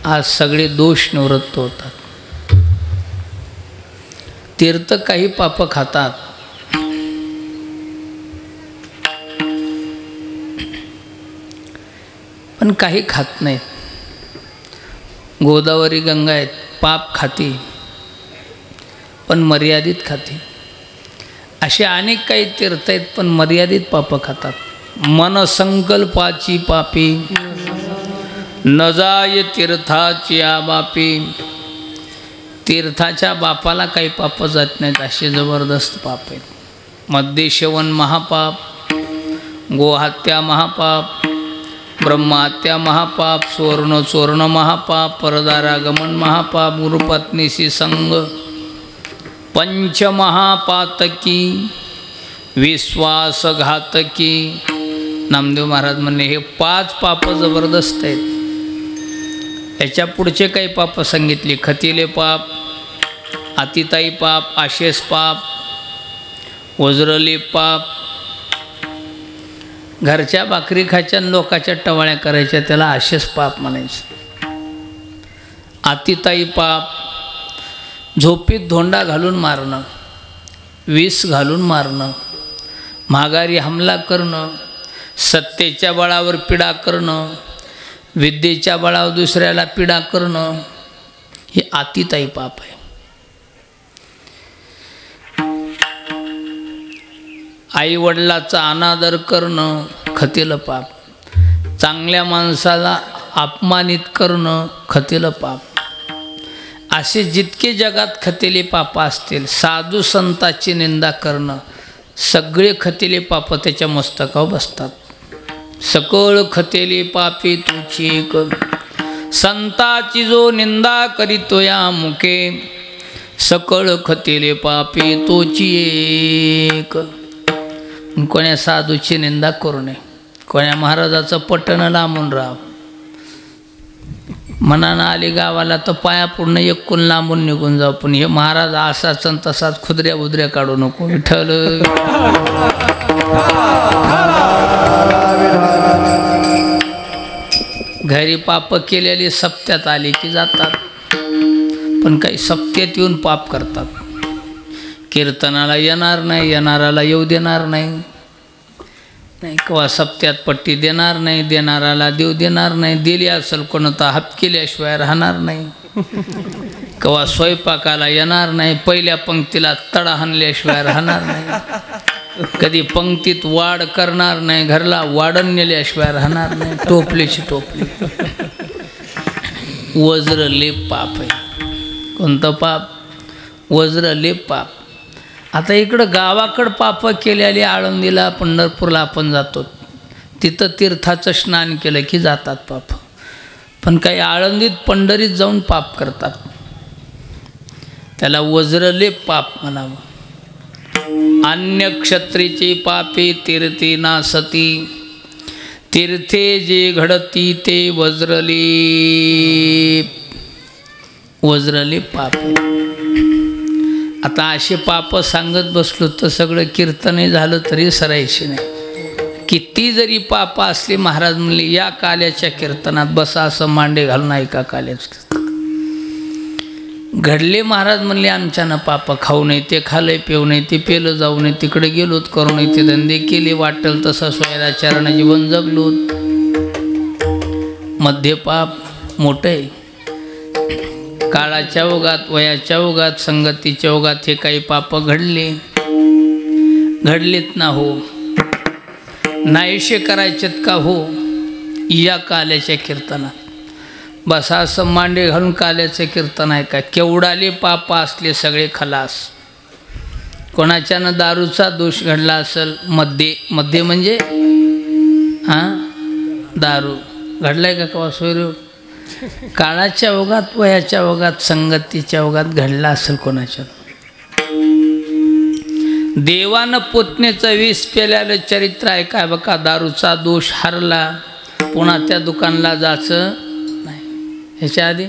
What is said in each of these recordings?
आज सगळे दोष निवृत्त होतात. तीर्थ काही पाप खातात, पण काही खात नाहीत. गोदावरी गंगा आहेत, पाप खाती पण मर्यादित खाती. असे अनेक काही तीर्थ आहेत पण मर्यादित पाप खातात. मन संकल्पाची पापी न जाय तीर्थाची बापी. तीर्थाच्या बापाला काही पाप जात नाहीत, असे जबरदस्त पाप आहेत. मद्यसेवन महापाप, गोहत्या महापाप, ब्रह्महत्या महापाप, सुवर्ण चोरण महापाप, परदारागमन महापाप, गुरुपत्नीशी संग, पंचमहापातकी, विश्वासघातकी. नामदेव महाराज म्हणले हे 5 पाप जबरदस्त आहेत. याच्या पुढचे काही पाप सांगितले. खतीले पाप, अतिताई पाप, आशेष पाप, वज्रले पाप. घरच्या भाकरी खायच्या आणि लोकाच्या टवाळ्या करायच्या त्याला आशेष पाप म्हणायचं. अतिताई पाप, झोपीत धोंडा घालून मारणं, विष घालून मारणं, माघारी हमला करणं, सत्तेच्या बळावर पीडा करणं, विद्येच्या बळावर दुसऱ्याला पीडा करणं, हे अतिताई पाप आहे. आई वडिलाचा अनादर करणं खतेलं पाप. चांगल्या माणसाला अपमानित करणं खतेलं पाप. असे जितके जगात खतेले पाप असतील, साधू संतांची निंदा करणं, सगळे खतेले पाप त्याच्या मस्तकावर बसतात. सकळ खतेले पापी तुची एक, संताची जो निंदा करीतो या मुखे, सकळ खतेले पापी तोची एक. कोण्या साधूची निंदा करू नये, कोण्या महाराजाचं पटणं लांबून राहावं. मनानं आली गावाला तर पाया पूर्ण एकूण लांबून निघून जाऊ. पण हे महाराज असाच आणि तसाच खुदऱ्या बुदऱ्या काढू नको. विठ्ठल घरी पाप केलेली सप्त्यात आली की जातात, पण काही सप्त्यात येऊन पाप करतात. कीर्तनाला येणार नाही, येणाराला येऊ देणार नाही, किंवा सप्त्यात पट्टी देणार नाही, देणाराला देऊ देणार नाही. दिली असेल कोणता हाप केल्याशिवाय राहणार नाही. किंवा स्वयंपाकाला येणार नाही, पहिल्या पंक्तीला तडा हाणल्याशिवाय राहणार नाही. कधी पंक्तीत वाढ करणार नाही, घरला वाढण नेल्याशिवाय राहणार नाही. टोपलीची टोपली. वज्र लेप पाप आहे. कोणतं पाप? वज्र लेप पाप. आता इकडं गावाकडं पाप केलेली आळंदीला पंढरपूरला आपण जातो, तिथं तीर्थाचं स्नान केलं की जातात पाप. पण काही आळंदीत पंढरीत जाऊन पाप करतात, त्याला वज्रलेप पाप म्हणावं. अन्य क्षत्रीची पापे तीर्थी नासती, तीर्थे जे घडती ते वज्रलेप. वज्रलेप पाप. आता असे पाप सांगत बसलो तर सगळं कीर्तनही झालं तरी सरायचे नाही. किती जरी पाप असले, महाराज म्हणले या काल्याच्या कीर्तनात बसा, असं मांडे घालून ऐका काल्याचं. घडले महाराज म्हणले आमच्यानं पाप खाऊ नये, ते खालंय पिऊ नये, ते पेलं जाऊ नये, तिकडे गेलोत करू नये, ते धंदे केले वाटेल तसा स्वैराचारण जीवन जगलोत. मध्य पाप मोठं आहे. काळाच्या ओघात, वयाच्या ओघात, संगतीच्या ओघात हे काही पाप घडलेत ना हो, नाहीशे करायचेत का हो. या काल्याच्या कीर्तनात बसा, असं मांडे घालून काल्याचं कीर्तन आहे का. केवढाले पाप असले सगळे खलास. कोणाच्यानं दारूचा दोष घडला असेल, मध्ये म्हणजे दारू घडलाय का कवा सोयरे. काळाच्या ओघात, वयाच्या ओघात, संगतीच्या ओघात घडला असेल कोणाच्या. देवानं पुतणेचं विष पेल्यालं चरित्र आहे काय बघा. दारूचा दोष हरला, पुन्हा त्या दुकानला जायचं नाही. ह्याच्या आधी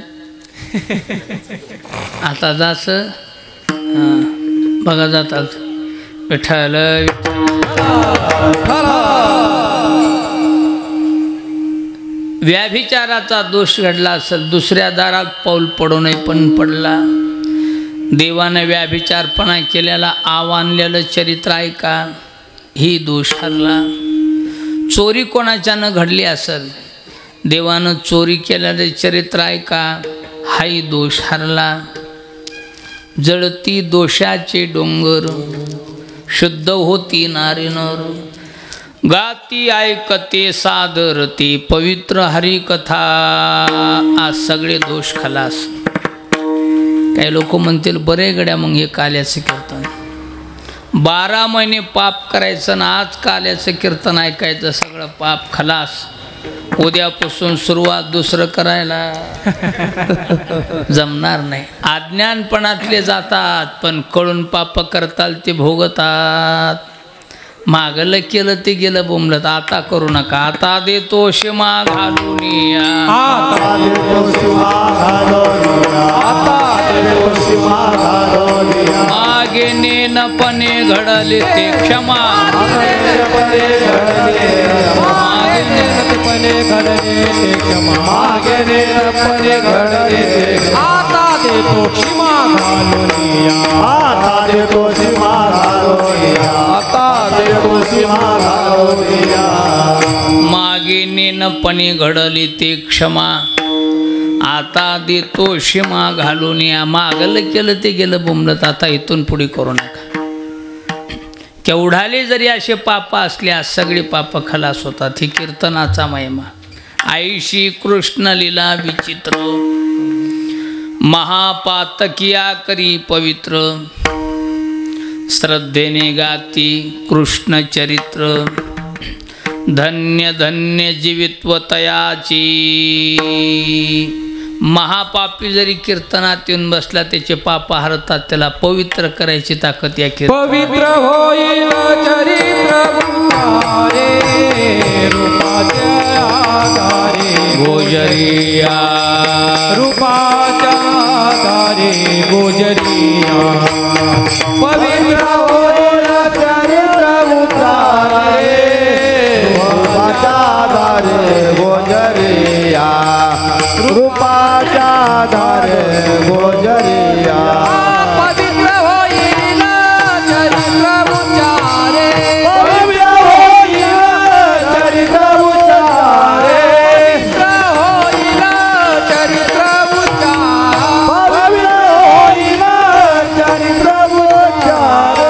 आता जायचं. बघा जातात विठ्ठल व्याभिचाराचा दोष घडला असेल, दुसऱ्या दारात पाऊल पडू नये पण पडला, देवाने व्याभिचारपणा केलेला आणलेलं चरित्र ऐका, ही दोष हरला. चोरी कोणाच्यानं घडली असेल, देवानं चोरी केलेलं चरित्र ऐका, हाही दोष हरला. जळती दोषाचे डोंगर, शुद्ध होती नारी नर, गाती ऐकते सादरते पवित्र हरिकथा. आज सगळे दोष खलास. काही लोक म्हणतील बरे गड्या मग हे काल्याचं कीर्तन, 12 महिने पाप करायचं ना आज काल्याचं कीर्तन ऐकायचं, सगळं पाप खलास. उद्यापासून सुरुवात दुसरं करायला जमणार नाही. अज्ञानपणातले जातात पण कळून पाप करताल ते भोगतात. मागलं केलं ते गेलं बोंबलत, आता करू नका. आता देतो शिमा घालून मागे नेनपणे घडले ते क्षमा, आता देतो क्षमा घालून, आता देतो क्षमा घालून, आता देतो क्षमा घालून. मागे नेनपणे घडली ते क्षमा, आता देतो क्षमा घालून या. मागलं केलं ते गेलं बोंबलत, आता इथून पुढे करू नका. केवढाले जरी असे पाप असल्या सगळे पाप खलास होतात. ही कीर्तनाचा महिमा. आईशी कृष्ण लीला विचित्र, महापातकिया करी पवित्र, श्रद्धेने गाती कृष्ण चरित्र, धन्य धन्य जीवित्व तयाची. महापापी जरी कीर्तनात येऊन बसला त्याचे पाप हरतात, त्याला पवित्र करायची ताकद या कीर्तन. पवित्र होईल चरित्र रूपाच्या आधारे गोजरिया, रूपाच्या आधारे गोजरिया. पवित्र होईल चरित्र उतारे रूपाच्या आधारे गोजरिया, रूपाच्या आधारे गोजरिया. पवित्र होईल चरित्र उच्चारे, पवित्र होईल चरित्र उच्चारे, पवित्र होईल चरित्र उच्चारे,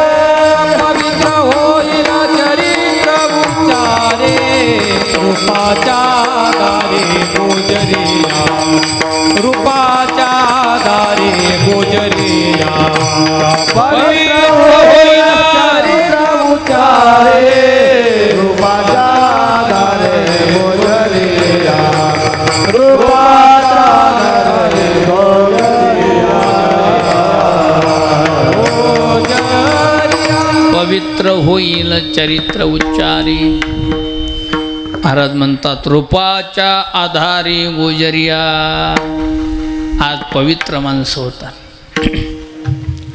पवित्र होईल चरित्र उच्चारे, पवित्र होईल चरित्र उच्चारे. रूपाच्या आधारे गोजरिया, रूपाच्या आधारे गोजरिया. पवित्र होईल चरित्र उच्चारे, रूपाच्या आधारे गोजरिया, रूपाच्या आधारे गोजरिया. पवित्र होईल चरित्र उच्चारी. महाराज म्हणतात रूपाच्या आधारे गोजरिया. आज पवित्र माणसं होतात,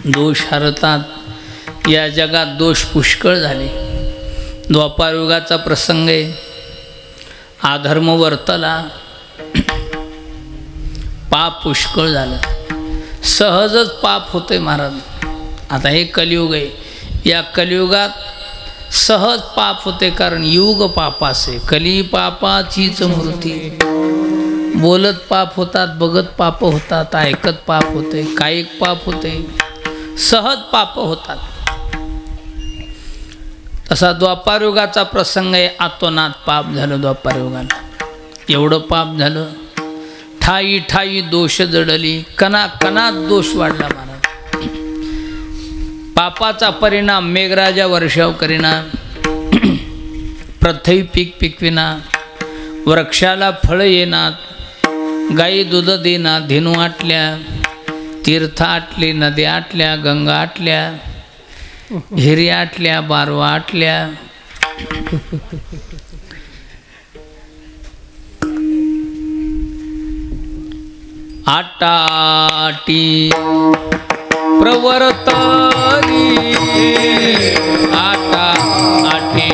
दोष हरतात. या जगात दोष पुष्कळ झाले. द्वापारयुगाचा प्रसंग आहे. अधर्म वर्तला, पाप पुष्कळ झालं, सहजच पाप होते महाराज. आता हे कलियुग आहे. या कलियुगात सहज पाप होते, कारण युग पापाचे, कली पापाचीच मूर्ती. बोलत पाप होतात, बघत पाप होतात, ऐकत पाप होते, कायिक पाप होते, सहज पाप होतात. तसा द्वापारयुगाचा प्रसंग आहे. आतोनात पाप झालं द्वापारयुगाला. एवढं पाप झालं, ठाई ठाई दोष जडली, कणा कणात दोष वाढला महाराज. पापाचा परिणाम मेघराजा वर्षाव करीना, पृथ्वी पीक पिकविना, वृक्षाला फळ येणार, गाई दूध देना, धेनू आटल्या, तीर्थ आटली, नद्या आटल्या, गंगा आटल्या, हिरी आटल्या, बारवा आटल्या. आटाटी प्रवर्तनी, आटा आटी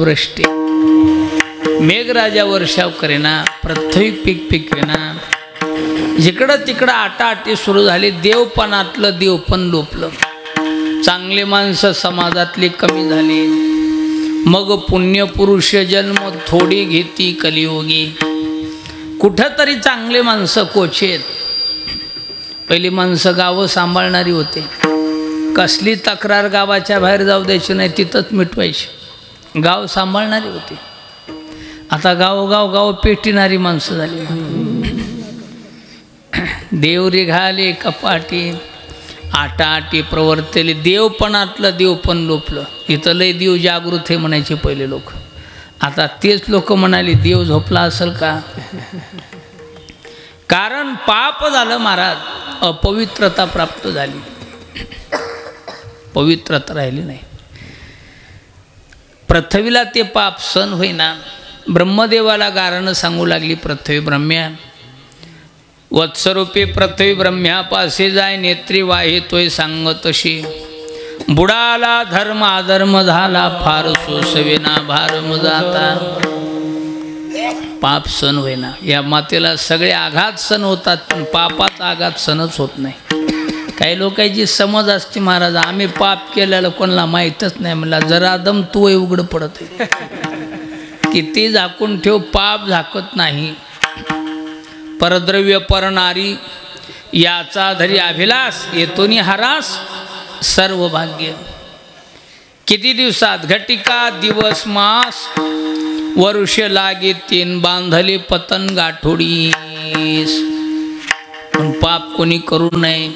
मेघवृष्टी, मेघराजा वर्षाव करेना, पृथ्वी पीक पिकवेना. जिकडं तिकडं आटाआटी सुरू झाली. देवपणातलं देवपण लोपलं. चांगले माणसं समाजातली कमी झाली. मग पुण्यपुरुष जन्म थोडी घेती कलियोगी. कुठंतरी चांगले माणसं कोचेत. पहिली माणसं गावं सांभाळणारी होते. कसली तक्रार गावाच्या बाहेर जाऊ द्यायची नाही, तिथंच मिटवायची. गाव सांभाळणारी होती. आता गाव पेटिणारी माणसं झाली. देव रिघाले कपाटी, आटाआटी प्रवर्तली. देवपणातलं देवपण लोपलं. इथं लय देव जागृत हे म्हणायचे पहिले लोक. आता तेच लोक म्हणाले देव झोपला असेल का? कारण पाप झालं महाराज, अपवित्रता प्राप्त झाली, पवित्रता राहिली नाही. पृथ्वीला ते पाप सण होईना. ब्रह्मदेवाला गारणं सांगू लागली पृथ्वी ब्रह्म्या. वत्सरूपी पृथ्वी ब्रह्म्यापासे जाय नेत्री वाहितोय सांगतशी. बुडाला धर्म अधर्म झाला फार सोसवेना भारम जाता. पाप सण होईना. या मातेला सगळे आघात सण होतात, पण पापाचा आघात सणच होत नाही. काही लोकांची समज असते महाराज आम्ही पाप केलेलं कोणाला माहीतच नाही. म्हणला जरा दम तू उघड पडत आहे. किती झाकून ठेव पाप झाकत नाही. परद्रव्य परणारी याचा धरी अभिलाष येतोनी हरास सर्व भाग्य. किती दिवसात घटिका दिवस मास वर्ष लागे तीन बांधली पतन गाठोडीस. पण पाप कोणी करू नये,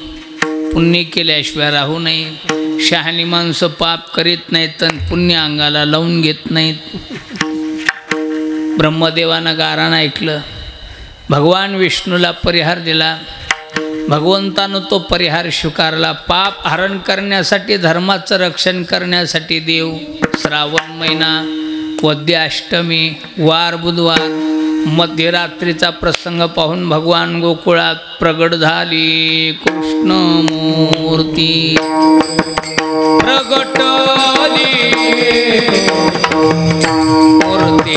पुण्य केल्याशिवाय राहू नये. शहाणी माणसं पाप करीत नाहीत तर पुण्य अंगाला लावून घेत नाहीत. ब्रह्मदेवानं गारानं ऐकलं. भगवान विष्णूला परिहार दिला. भगवंतानं तो परिहार स्वीकारला. पाप हरण करण्यासाठी, धर्माचं रक्षण करण्यासाठी देव श्रावण महिना, वद्य अष्टमी, वार बुधवार, मध्यरात्रीचा प्रसंग पाहून भगवान गोकुळात प्रगट झाली. कृष्ण मूर्ती प्रगटली मूर्ती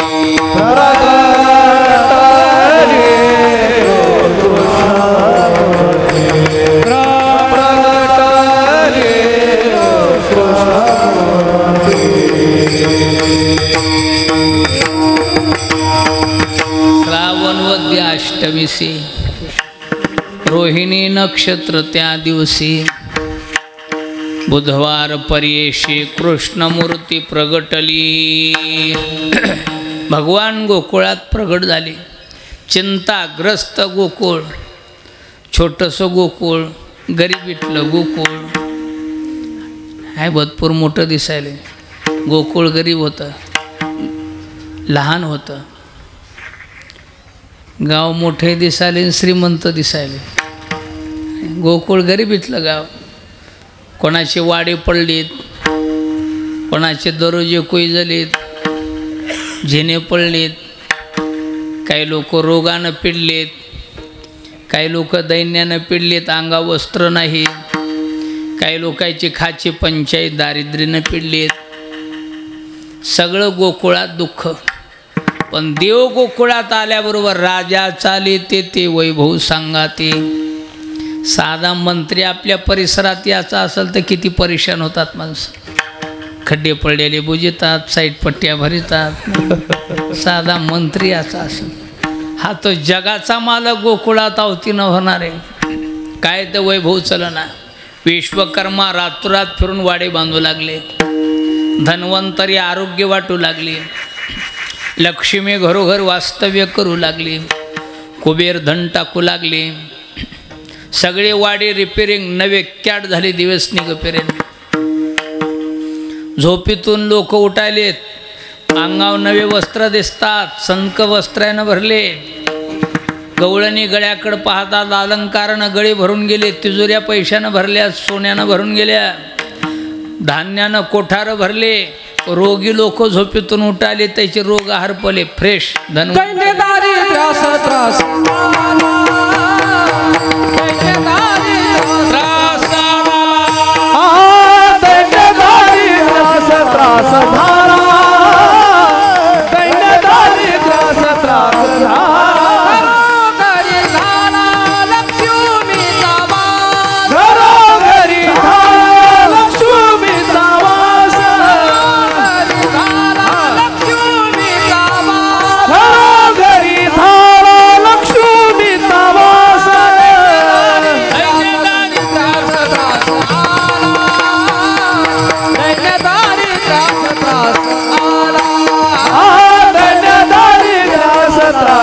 अष्टमीसी रोहिणी नक्षत्र त्या दिवशी बुधवार पर्येशी कृष्णमूर्ती प्रगटली. भगवान गोकुळात प्रगट झाले. चिंताग्रस्त गोकुळ, छोटंसं गोकुळ, गरिबीतलं गोकुळ. हाय भरपूर मोठं दिसायले. गोकुळ गरीब होतं, लहान होतं. गाव मोठे दिसायले, श्रीमंत दिसायले. गोकुळ गरिबीतलं गाव. कोणाचे वाडे पडलेत, कोणाचे दरवाजे कोयजलेत, झिने पडलेत. काही लोक रोगानं पिडलेत, काही लोक दैन्यानं पिडलेत, अंगा वस्त्र नाही. काही लोकांची खाची पंचायत दारिद्र्यानं पिडलेत. सगळं गोकुळात दुःख. पण देव गोकुळात आल्याबरोबर राजा चाले ते वैभव सांगाते. साधा मंत्री आपल्या परिसरात याचा असेल तर किती परेशान होतात माणसं. खड्डे पडलेले बुजतात, साईड पट्ट्या भरितात. साधा मंत्री याचा असेल. हा तो जगाचा मालक गोकुळात अवतीनं होणार आहे. काय तर वैभव चलना. विश्वकर्मा रातोरात फिरून वाडे बांधू लागले. धन्वंतरी आरोग्य वाटू लागले. लक्ष्मी घरोघर वास्तव्य करू लागली. कुबेर धन टाकू लागले. सगळे वाडे रिपेरिंग, नवे कॅट झाले. दिवस निघपेरेन. झोपेतून लोक उठालेत. अंगावर नवे वस्त्र दिसतात. संक वस्त्रानं भरले. गवळणी गळ्याकडे पाहतात. अलंकारानं गळे भरून गेले. तिजोऱ्या पैशानं भरल्या, सोन्यानं भरून गेल्या. धान्यानं कोठार भरले. रोगी लोक झोपेतून उठाले. त्याचे रोग हरपले. फ्रेश धन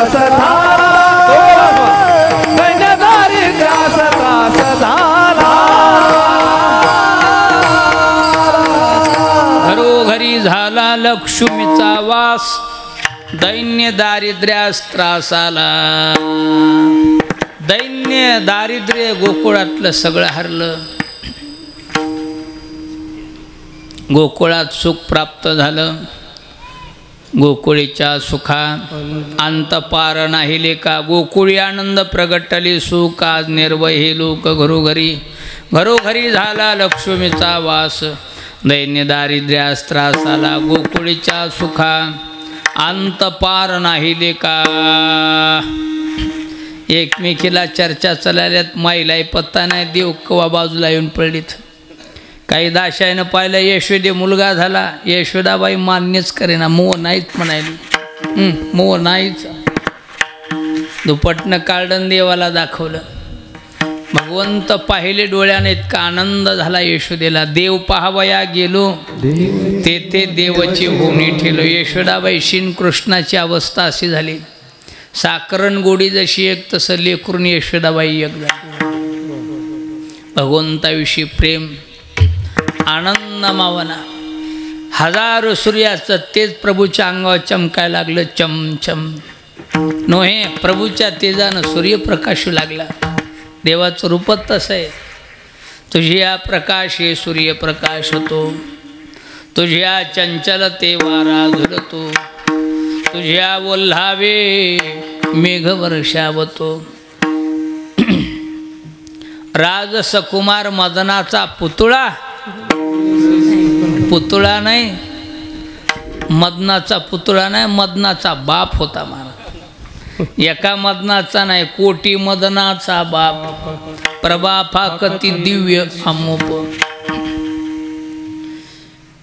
त्रास झाला दैन्य दारिद्र्यास त्रास झाला घरोघरी झाला लक्ष्मीचा वास दैन्य दारिद्र्यास त्रास आला दैन्य दारिद्र्य गोकुळातलं सगळं हरलं गोकुळात सुख प्राप्त झालं गोकुळीच्या सुखा अंत पार नाही लेका गोकुळी आनंद प्रगटली सुख आज निर्वही लोक घरोघरी घरोघरी झाला लक्ष्मीचा वास दैन्य दारिद्र्यास त्रास आला गोकुळीच्या सुखा अंत पार नाही लेका एकमेकीला चर्चा चालल्यात माईलाही पत्ता नाही देव कवा बाजूला येऊन पडलीत काही दाशायनं पाहिलं यशोदे मुलगा झाला यशोदाबाई मान्यच करेना मोह नाहीच म्हणायली मोह नाहीच दुपटनं काढून देवाला दाखवलं भगवंत पाहिले डोळ्याने इतका आनंद झाला यशोदेला देव पाहावया गेलो तेथे देवाची होणी ठेलो यशोदाबाई श्री कृष्णाची अवस्था अशी झाली साकरण गोडी जशी एक तसं लेकरून यशोदाबाई एक झाली भगवंताविषयी प्रेम आनंद मावना हजारो सूर्याचं तेज प्रभूच्या अंगावर चमकायला लागलं चमचम नोहे प्रभूच्या तेजानं सूर्यप्रकाशू लागला देवाचं रूपच तसं आहे तुझ्या प्रकाशे सूर्यप्रकाश होतो तुझ्या चंचलते वारा झुलतो तुझ्या वल्हावे मेघवर्षावतो राजसकुमार मदनाचा पुतळा पुतळा नाही मदनाचा पुतळा नाही मदनाचा बाप होता महाराज एका मदनाचा नाही कोटी मदनाचा बाप प्रभाफा कती दिव्य अमोप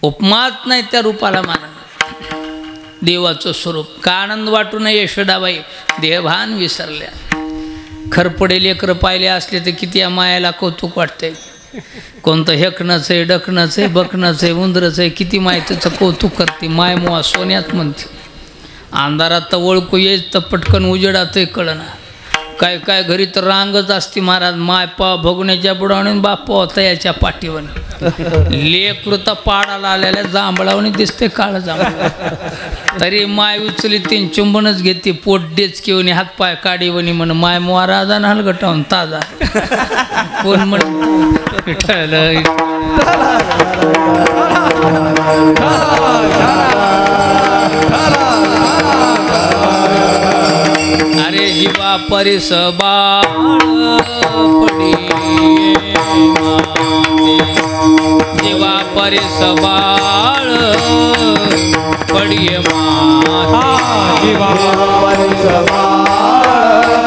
उपमात नाही त्या रूपाला महाराज देवाचं स्वरूप का आनंद वाटू नये यशोदाबाई देहभान विसरल्या खरपडे लेकरं पाहिले असले तर किती या मायाला कौतुक वाटतंय कोणतं हेकणंच आहे डकणंच आहे बकणंच आहे उंदरच आहे किती माहितीचं कौतुक करते माय मोहा सोन्यात म्हणते अंधारात तर ओळखू येत तर पटकन उजेडातही कळना काय काय घरी तर रांगच असते महाराज माय पाव भोगण्याच्या बुडावणे बाप होता याच्या पाठीवर लेकरू तर पाडाला आलेल्या जांभळावणी दिसते काळ जांभळ तरी माय उचली तीन चुंबनच घेते पोट डेचकीवणी हातपाय काढीवणी म्हण माय मोहा राजा हलगटावून ताजा कोण म्हण अरे जीवा परिस बाळ पडी जीवा परिस बाळ पडिये माता जीवा परिस बाळ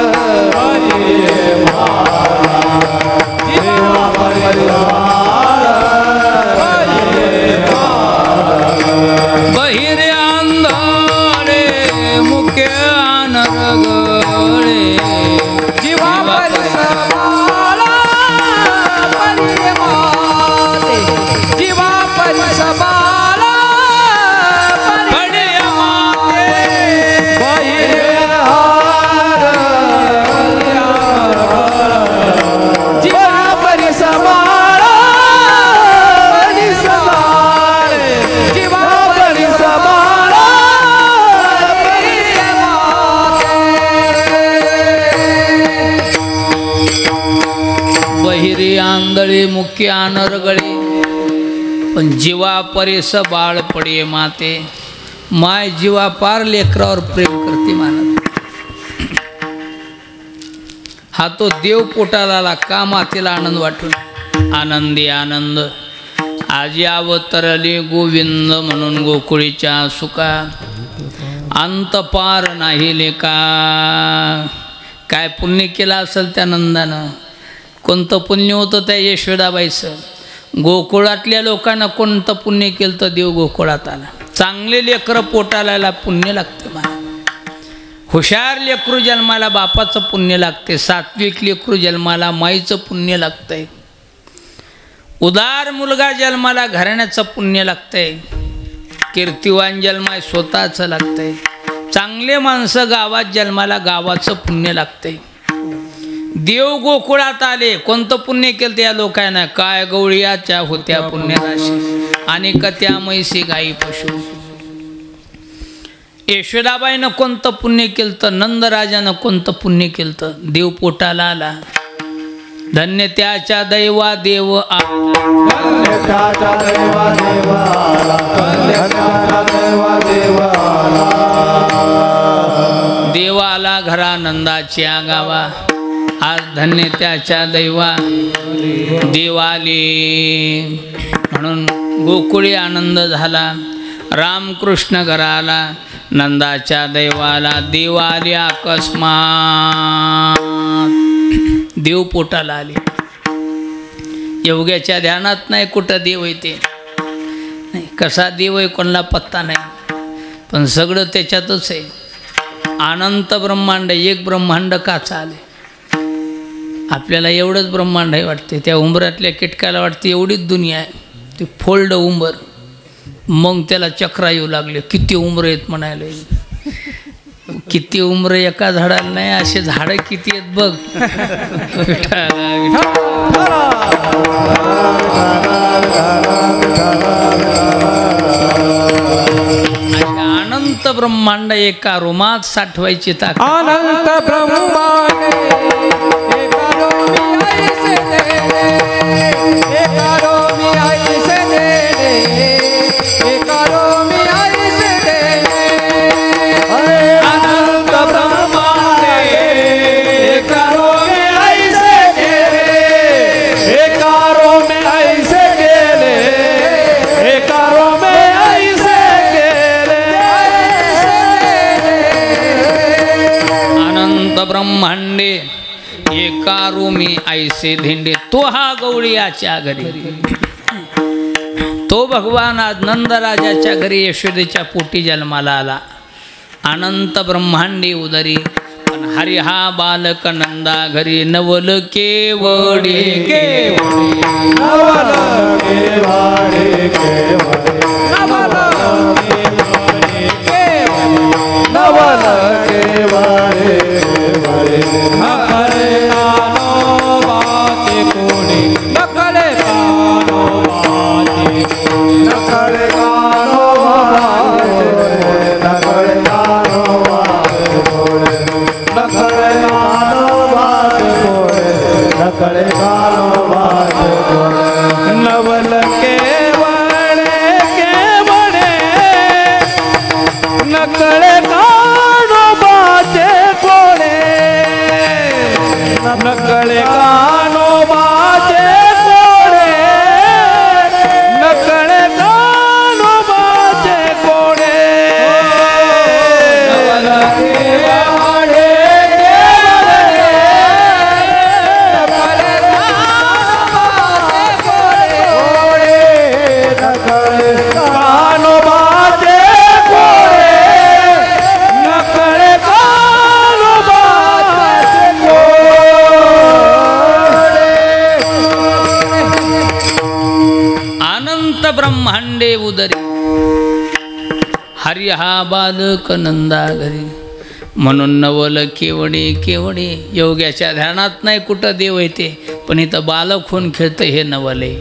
पडिये माता जीवा परिस बाळ पडिये माता बहिरे अंधारे मुके अनरगळे जीवा परिस बाळ पडिये माते जीवा परिस बाळ पडिये माते बहिरे हार जीवा परिस बाळ परिस बाळ जीवा परिस बाळ पडिये बहिरे आंधळे मुख्य अनरगळे पण जीवा परेस बाळ पडे माते माय जीवा पार लेकरावर प्रेम करते महाराज हा तो देव पोटाला आला का मातेला आनंद वाटून आनंदी आनंद आजी अवतरली गोविंद म्हणून गोकुळीच्या सुका अंत पार नाही लेका काय पुण्य केलं असेल त्या नंदानं कोणतं पुण्य होतं त्या यशोदाबाईचं गोकुळातल्या लोकांना कोणतं पुण्य केलं तर देव गोकुळात आला चांगले लेकरं पोटाला पुण्य लागते मला हुशार लेकरू जन्माला बापाचं पुण्य लागते सात्विक लेकरू जन्माला माईचं पुण्य लागतंय उदार मुलगा जन्माला घराण्याचं पुण्य लागतंय कीर्तिवान जन्माय स्वतःचं लागतंय चांगले माणसं गावात जन्माला गावाचं पुण्य लागतंय. देव गोकुळात आले, कोणतं पुण्य केलं त्या लोकांना? काय गवळीयाच्या होत्या पुण्यराशी आणि कत्या म्हैसी गाई पशु. यशोदाबाईनं कोणतं पुण्य केलं? नंदराजानं कोणतं पुण्य केलं? देव पोटाला आला. धन्य त्याच्या दैवा देव देवाला घरा नंदाच्या गावा. आज धन्य त्याच्या दैवा देवाली. म्हणून गोकुळी आनंद झाला. रामकृष्ण घराला नंदाच्या दैवाला देवाली अकस्मात देव पोटाला आले. योग्याच्या ध्यानात नाही कुठं देव येते नाही. कसा देव आहे कोणाला पत्ता नाही, पण सगळं त्याच्यातच आहे. अनंत ब्रह्मांड, एक ब्रह्मांड का चाले? आपल्याला एवढंच ब्रह्मांड आहे वाटते, त्या उंबरातल्या कीटकाला वाटते एवढीच दुनिया आहे. ते फोल्ड उंबर, मग त्याला चक्रा येऊ लागले. किती उंबर आहेत म्हणायला. किती उंबर एका झाडाला नाही, असे झाडं किती आहेत बघ. अनंत ब्रह्मांड एका रुमात साठवायची ताकद. अनंत ब्रह्मांड एका रोमी ऐसे दे, एका रोमी ऐसे दे. अनंत ब्रह्मांड एका रोमी ऐसे दे, एका रोमी ऐसे गेले, एका रोमी ऐसे गेले. अनंत ब्रह्मांडे एका रूमी ऐसे धिंडे. तो हा गवळीयाच्या घरी, तो भगवान आज नंदराजाच्या घरी यशोदेच्या पोटी जन्माला आला. अनंत ब्रह्मांडी उदरी, पण हरी हा बालक नंदा घरी. नवल केवडे केवडे, नवल केवडे केवडे, नवल केवडे केवडे, नवल केवडे केवडे. नखरे कानो बाते कोणी, नखरे कानो बाते कोणी, नखरे कानो बाते, नखरे कानो बाते कोणी, नखरे कानो बाते कोणी, नखरे कानो बाते कोणी. नवल केवडे केवडे, नकळे कानो बाते कोणी, नकळे कानो बाते कोणी, नकळे कानो बाते कोणी. नवल केवडे केवडे, नकळे कानो बाते कोणी, नकळे कानो बाते कोणी. अनंत ब्रह्मांडे उदरी, हरी हा बालक नंदा घरी. म्हणून नवल केवडे केवडे. योग्याच्या ध्यानात नाही कुठं देव येते, पण इथं बालक होऊन खेळतं हे नवले.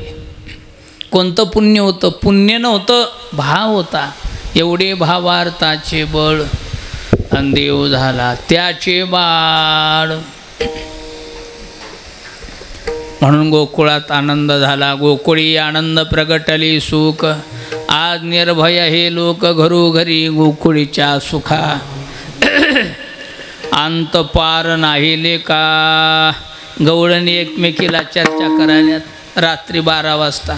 कोणतं पुण्य होतं? पुण्य नव्हतं, भाव होता. एवढे भावार्थाचे बळ, अन देव झाला त्याचे बाळ. म्हणून गोकुळात आनंद झाला. गोकुळी आनंद प्रगटली सुख. आज निर्भय हे लोक घरोघरी गोकुळीच्या सुखा. अंत पार नाही लेका. गवळणी एकमेकीला चर्चा करायला रात्री 12 वाजता.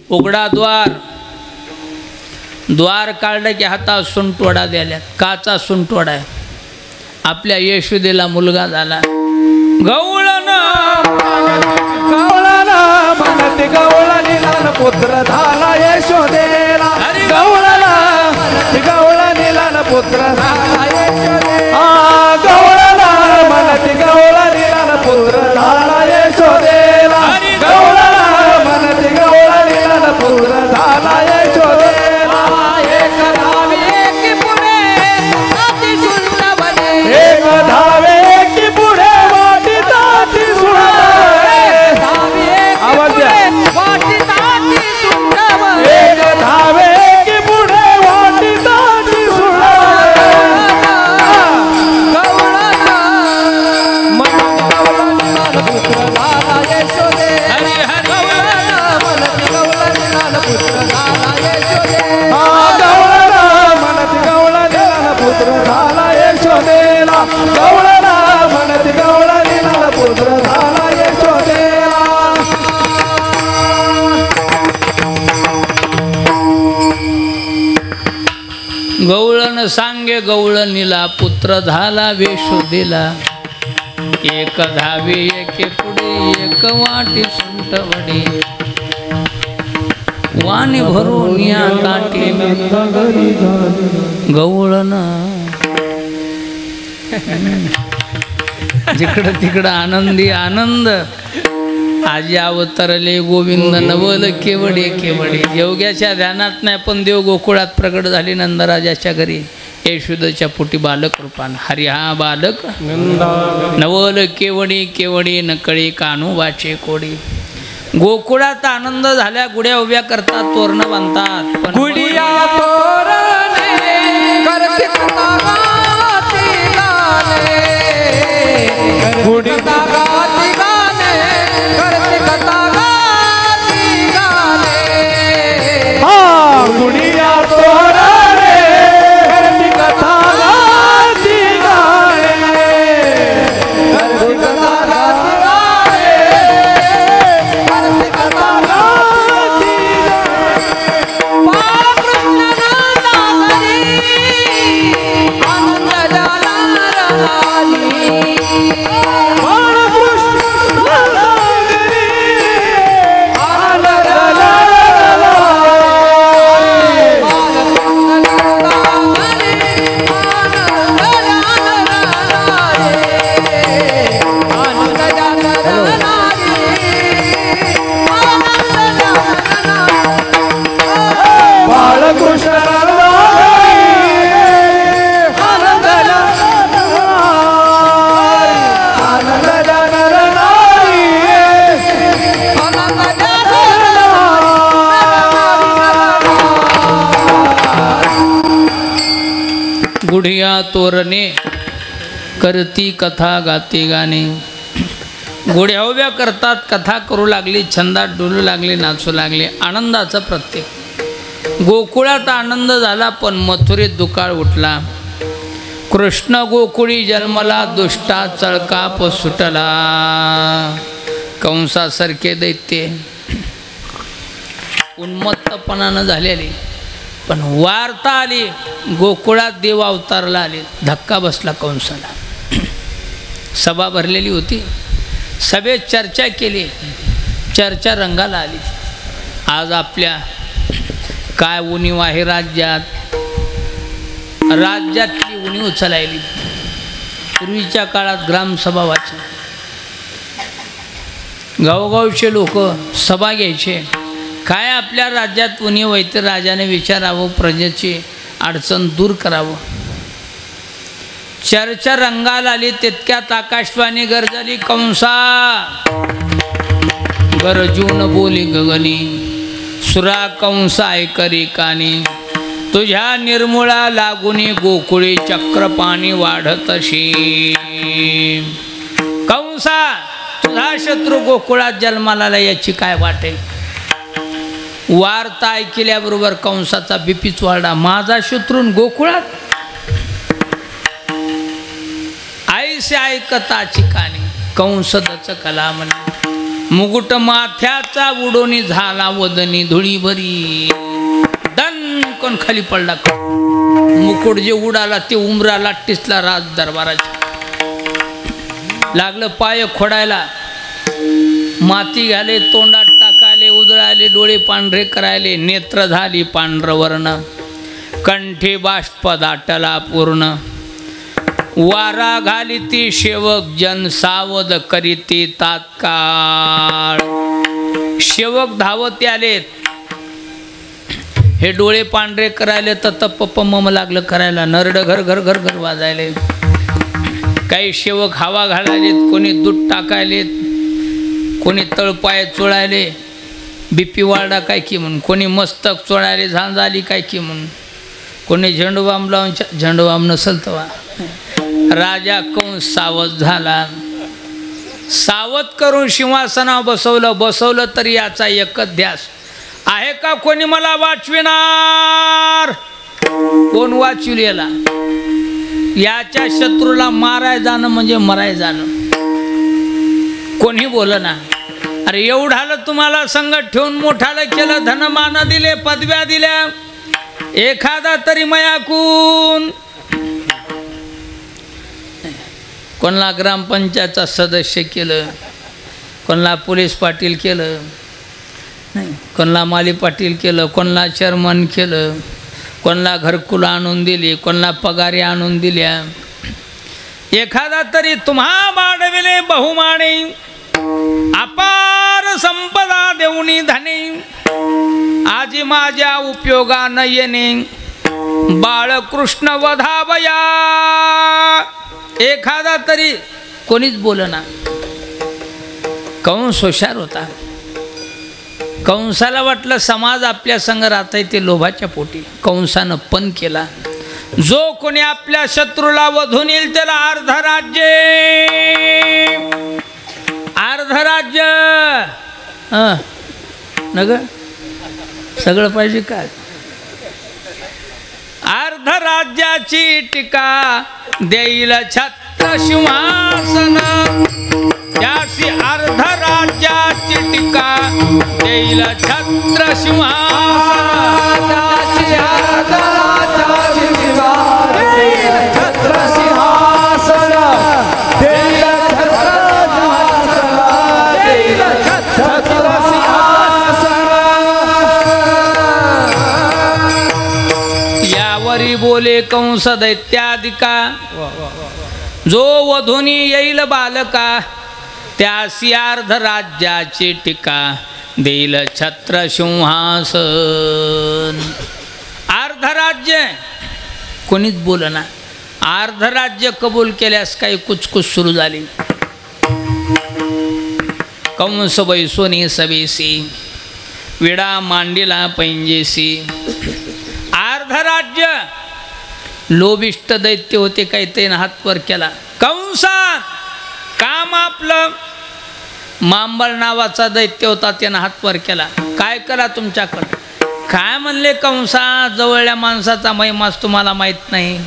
उघडा द्वार, द्वार काढलं की हातात सुंटवडा द्याल्यात. काचा सुंटवडा आहे. आपल्या यशोदेला मुलगा झाला. गवळाला म्हणते गवळाने लहान पुत्र झाला यशोदेला. गवळाला गवळाने लहान पुत्र झाला यशोदेला. गवळाला म्हणते गवळाने लहान पुत्र झाला यशोदेला. गवळाला म्हणते गवळाने लहान पुत्र झाला यशोदेला. एक नावी एक पुणे यशोदेला गवळला म्हणत गवळणीला पुत्र झाला यशोदेला गवळण सांगे गवळणीला पुत्र झाला यशोदेला एक धावे एके पुढे एक वाटी सुंटवडी वाणी भरून या ताटी गवळण जिकडं तिकडं आनंदी आनंद आजी अवतरले गोविंद नवल केवडे केवडे योग्याच्या ध्यानात नाही पण देव गोकुळात प्रकट झाले नंदराजाच्या घरी यशोदेच्या पोटी बालक रूपान हरी हा बालक नवल केवडी केवडी नकळी कान्होबाचे कोडी गोकुळात आनंद झाल्या गुड्या उभ्या करतात तोरण बांधतात पण गुडिया तोरणे करते कथा गाती गाणे गुडिया गाती गाणे करते कथा गाती गाणे हा गुडिया तोरणे करते कथा गाती गाणे करते कथा गाती गुढिया तोरणे करती कथा गाती गाणे गुढ्या उभ्या करतात कथा करू लागली छंदात डोलू लागले नाचू लागले आनंदाचा प्रत्येक गोकुळात आनंद झाला पण मथुरेत दुकाळ उठला कृष्ण गोकुळी जन्मला दुष्टा चळकाप सुटला कंसासारखे दैत्य उन्मत्तपणानं झालेले पण वार्ता आली गोकुळात देव अवतारला आले धक्का बसला कंसाला सभा भरलेली होती सभेत चर्चा केली चर्चा रंगाला आली आज आपल्या काय उणीव आहे राज्यातली उणीव उचलायली पूर्वीच्या काळात ग्रामसभा व्हायच्या गावगावचे लोक सभा घ्यायचे काय आपल्या राज्यात उणीव आहे तर राजाने विचारावं प्रजेची अडचण दूर करावं चर्चा रंगाला आली तितक्यात आकाशवाणी गरजली कंसा गरजून बोली गगनी सुरा कंसा ऐकरी कानी तुझ्या निर्मूळा लागुनी गोकुळी चक्रपाणी वाढतशी कंसा तुझा शत्रू गोकुळात जन्माला आला याची काय वाटे वार्ता ऐकल्याबरोबर कंसाचा बीपीच वाढला माझा शत्रू गोकुळात ऐसे ऐकताची कानी कंस दचकला म्हणे मुकुट माथ्याचा उडोनी झाला वदनी धुळी भरी दणकन खाली पडला मुकुट जे उडाला ते उमराला टिसला राज दरबाराच्या लागलं पाय खोडायला माती घाले तोंडात टाकायले उजळाले डोळे पांढरे करायले नेत्र झाली पांढरवर्ण कंठी बाष्प दाटला पूर्ण वारा घाली ती सेवक जन सावध करीती तात्काळ सेवक धावत आलेत हे डोळे पांढरे करायले तर तप मम लागलं करायला नरड घर घर घर घर वाजायले काही सेवक हवा घालायलेत कोणी दूध टाकायलेत कोणी तळपाय चोळायले बीपी वाढा काय की म्हणून कोणी मस्तक चोळायले झांज आली काय की म्हणून कोणी झेंडूबाम लावून झेंडूबाम नसल तवा राजा कंस सावध झाला सावध करून सिंहासनावर बसवलं तरी याचा एकच ध्यास आहे का कोणी मला वाचविणार कोण वाचविल याला याच्या शत्रूला माराय जाणं म्हणजे मराय जाणं. कोणी बोल ना. अरे एवढालं तुम्हाला संगत ठेवून मोठालं केलं, धनमान दिले, पदव्या दिल्या, एखादा तरी मयाकून. कोणाला ग्रामपंचायतचा सदस्य केलं, कोणाला पोलीस पाटील केलं, नाही कोणाला माली पाटील केलं, कोणाला चेअरमन केलं, कोणाला घरकुलं आणून दिली, कोणाला पगारी आणून दिल्या. एखादा तरी तुम्हा वाढविले बहुमाने, अपार संपदा देऊनी धने, आजी माझ्या उपयोगा न येणे, बाळकृष्ण वधावया. एखादा तरी कोणीच बोलना. कंस हुशार होता. कंसाला वाटलं समाज आपल्या संग राहतंय, ते लोभाच्या पोटी कंसानं पण केला. जो कोणी आपल्या शत्रूला वधून येईल त्याला अर्धराज्य, अर्धराज्य नग सगळं पाहिजे काय. अर्धराज्याची टीका देईल छत्र सिंहासन, त्याची अर्धराज्याची टीका देईल छत्र सिंहासन, त्याची अर्धराज्याची टीका देईल छत्र सिंहासन, देईल छत्र सिंहासन. यावरी बोले कंस दैत्यादिका, जो वधूनी येईल बालका, त्यासी अर्धराज्याची टीका देईल छत्र सिंहासन. अर्धराज्य कोणीच बोलना. अर्धराज्य कबूल केल्यास काही कुचकुच सुरू झाली. कंस बैसोनी सवेसी, विडा मांडीला पैंजेसी. अर्धराज्य लोभिष्ट दैत्य होते, काही त्यानं हात वर केला. कंसा काम आपलं. मांबळ नावाचा दैत्य होता, त्यानं हात वर केला. काय करा तुमच्याकडं. काय म्हणले कंसा, जवळल्या माणसाचा महिमाच तुम्हाला माहीत नाही.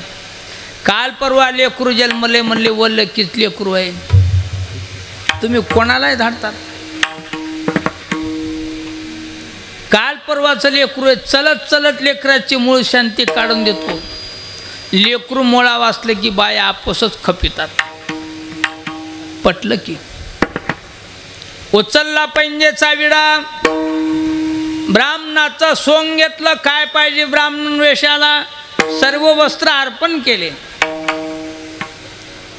काल परवा लेकरू जन्मले म्हणले, वल्ल किच लेकरू आहे. तुम्ही कोणालाही धाडतात. काल परवाचं लेकरू आहे, चलत चलत लेकराची मूळ शांती काढून देतो. लेकरू मोळा वाचलं की बाया आपसच खपितात. पटलं की उचलला पैंजेचा विडा, ब्राह्मणाचं सोंग घेतलं. काय पाहिजे ब्राह्मण वेशाला, सर्व वस्त्र अर्पण केले.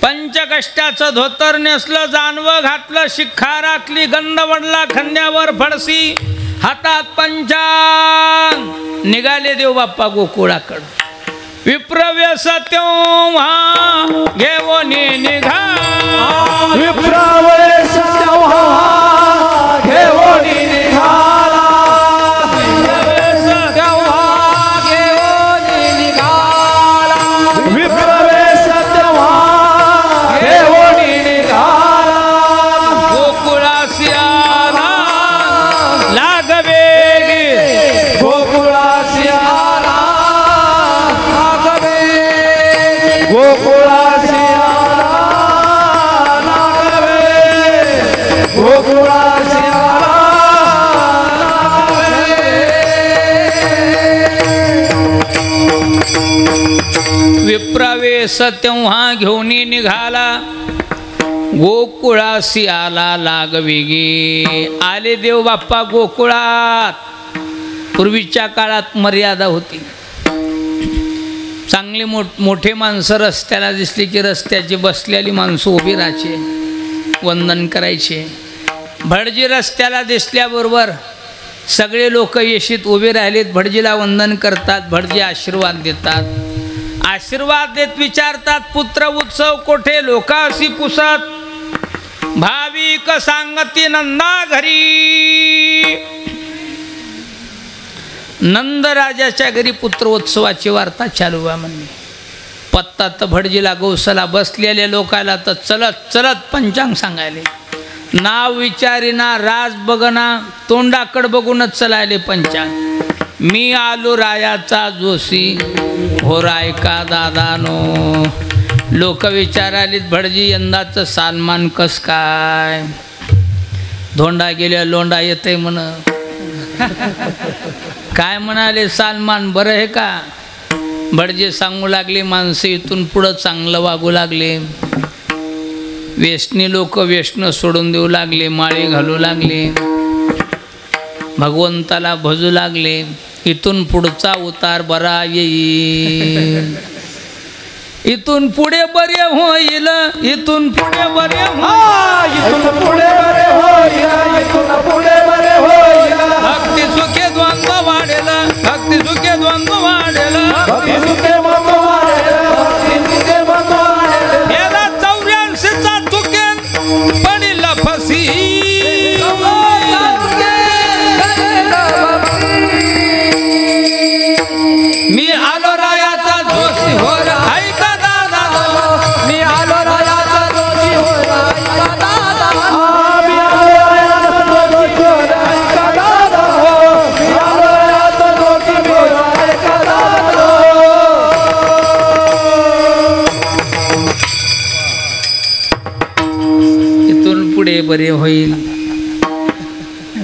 पंचकष्टाचं धोतर नेसलं, जानवं घातलं, शिखा राखली, गंध वडला खांद्यावर फडसी, हातात पंचांग. निघाले देव बाप्पा गोकुळाकडं. विप्रवेश तेव्हा घेऊन निघा, विप्रवेश तेव्हा घेऊन निघाला, विप्रवेश तेव्हा घेऊन निघाला, विप्रवेश तेव्हा घेऊन निघाला. गोकुळासी आला लागवेगी, गोकुळासी आला लागवेगी, गोकुळासी आला लागवेगी, गोकुळासी आला लागवेगी. विप्रवेश तेव्हा घेऊन निघाला, गोकुळासी आला लागवेगी. आले देव बाप्पा गोकुळात. पूर्वीच्या काळात मर्यादा होती. चांगली मोठे माणसं रस्त्याला दिसली की रस्त्याची बसलेली माणसं उभी राहायचे, वंदन करायचे. भटजी रस्त्याला दिसल्याबरोबर सगळे लोक येशीत उभे राहिलेत, भटजीला वंदन करतात, भटजी आशीर्वाद देतात. आशीर्वाद देत विचारतात, पुत्र उत्सव कोठे लोकासी पुसत, भाविक सांगती नंदा घरी. नंदराजाच्या घरी पुत्रोत्सवाची वार्ता चालू आहे म्हणणे. पत्ता तर भटजीला गौसला बसलेल्या लोकाला तर चलत चलत पंचांग सांगायले. नाव विचारिना, राज बघना, तोंडाकड बघूनच चलायले पंचांग. मी आलो रायाचा जोशी, हो राय का दादानो, लोक विचारालीत भटजी यंदाचं सन्मान कस काय? धोंडा गेल्या लोंडा येते म्हण. काय म्हणाले सन्मान बरं आहे का? भटजी सांगू लागले माणसं इथून पुढं चांगलं वागू लागले. व्यसनी लोक व्यसन सोडून देऊ लागले, माळे घालू लागले, भगवंताला भजू लागले. इथून पुढचा उतार बरा येईल. इथून पुढे बरे होईल, इथून पुढे बरे होईल, इथून पुढे बरे होईल, इथून पुढे बरे होईल. भक्ती सुखे द्वंद्व वाढेल, भक्ती सुखे द्वंद्व वाढेल, भक्ती सुखे द्वंद्व वाढेल, भक्ती सुखे द्वंद्व वाढेल. याला 84चा चुकेन पडील फसी. मी आलो रायाचा जोशी हो ऐका दादा, मी आलो रायाचा जोशी हो ऐका दादा. मी आलो रायाचा जोशी हो ऐका दादा. मी आलो रायाचा जोशी हो ऐका दादा. इथून पुढे बरे होईल,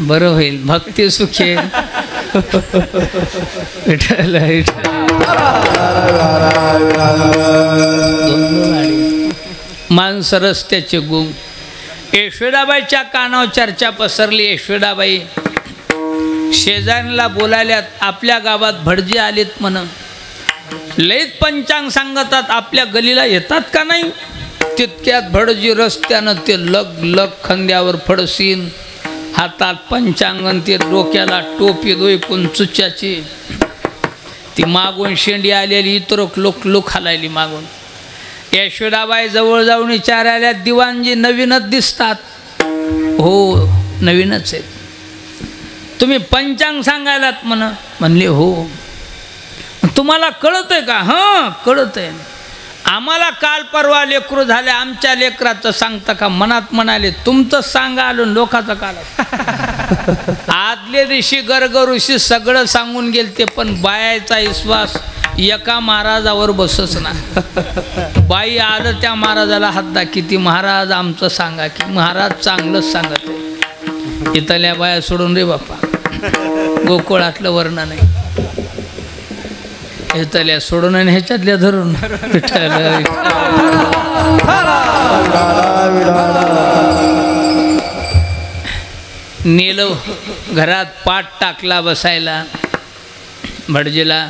बरं होईल, भक्ती सुखे. विठ्ठल विठ्ठल. माणसं रस्त्याचे गुंग. यशोदाबाईच्या कानावर चर्चा पसरली. यशोदाबाई शेजाऱ्यांना बोलायल्यात, आपल्या गावात भटजी आलेत म्हण. लईत पंचांग सांगतात, आपल्या गलीला येतात का नाही? तितक्यात भटजी रस्त्यानं ते लग लग खांद्यावर फडसीन, हातात पंचांगण, ते डोक्याला टोपी दोयकून चुच्याची. ती मागून शेंडी आलेली इतर लोक हालायली मागून. यशोदाबाई जवळ जाऊन विचारायला, दिवाणजी नवीनच दिसतात. हो नवीनच आहेत. तुम्ही पंचांग सांगायलात म्हण. म्हणले हो. तुम्हाला कळत आहे का? हां कळत आहे. आम्हाला काल परवा लेकरू झाले, आमच्या लेकराचं सांगता का? मनात म्हणाले तुमचं सांगा आलो, लोकाचं काल. आदल्या दिवशी गरगऋषी सगळं सांगून गेलते, पण बायाचा विश्वास एका महाराजावर बसच ना. बाई आलं त्या महाराजाला हात दाखी, महाराज आमचं सांगा की. महाराज चांगलंच सांगत आहे. इथल्या बाया सोडून रे बाप्पा, गोकुळातलं वर्णन नाही. इथल्या सोडून आणि ह्याच्यातल्या धरून. नेलं घरात, पाट टाकला बसायला. भटजीला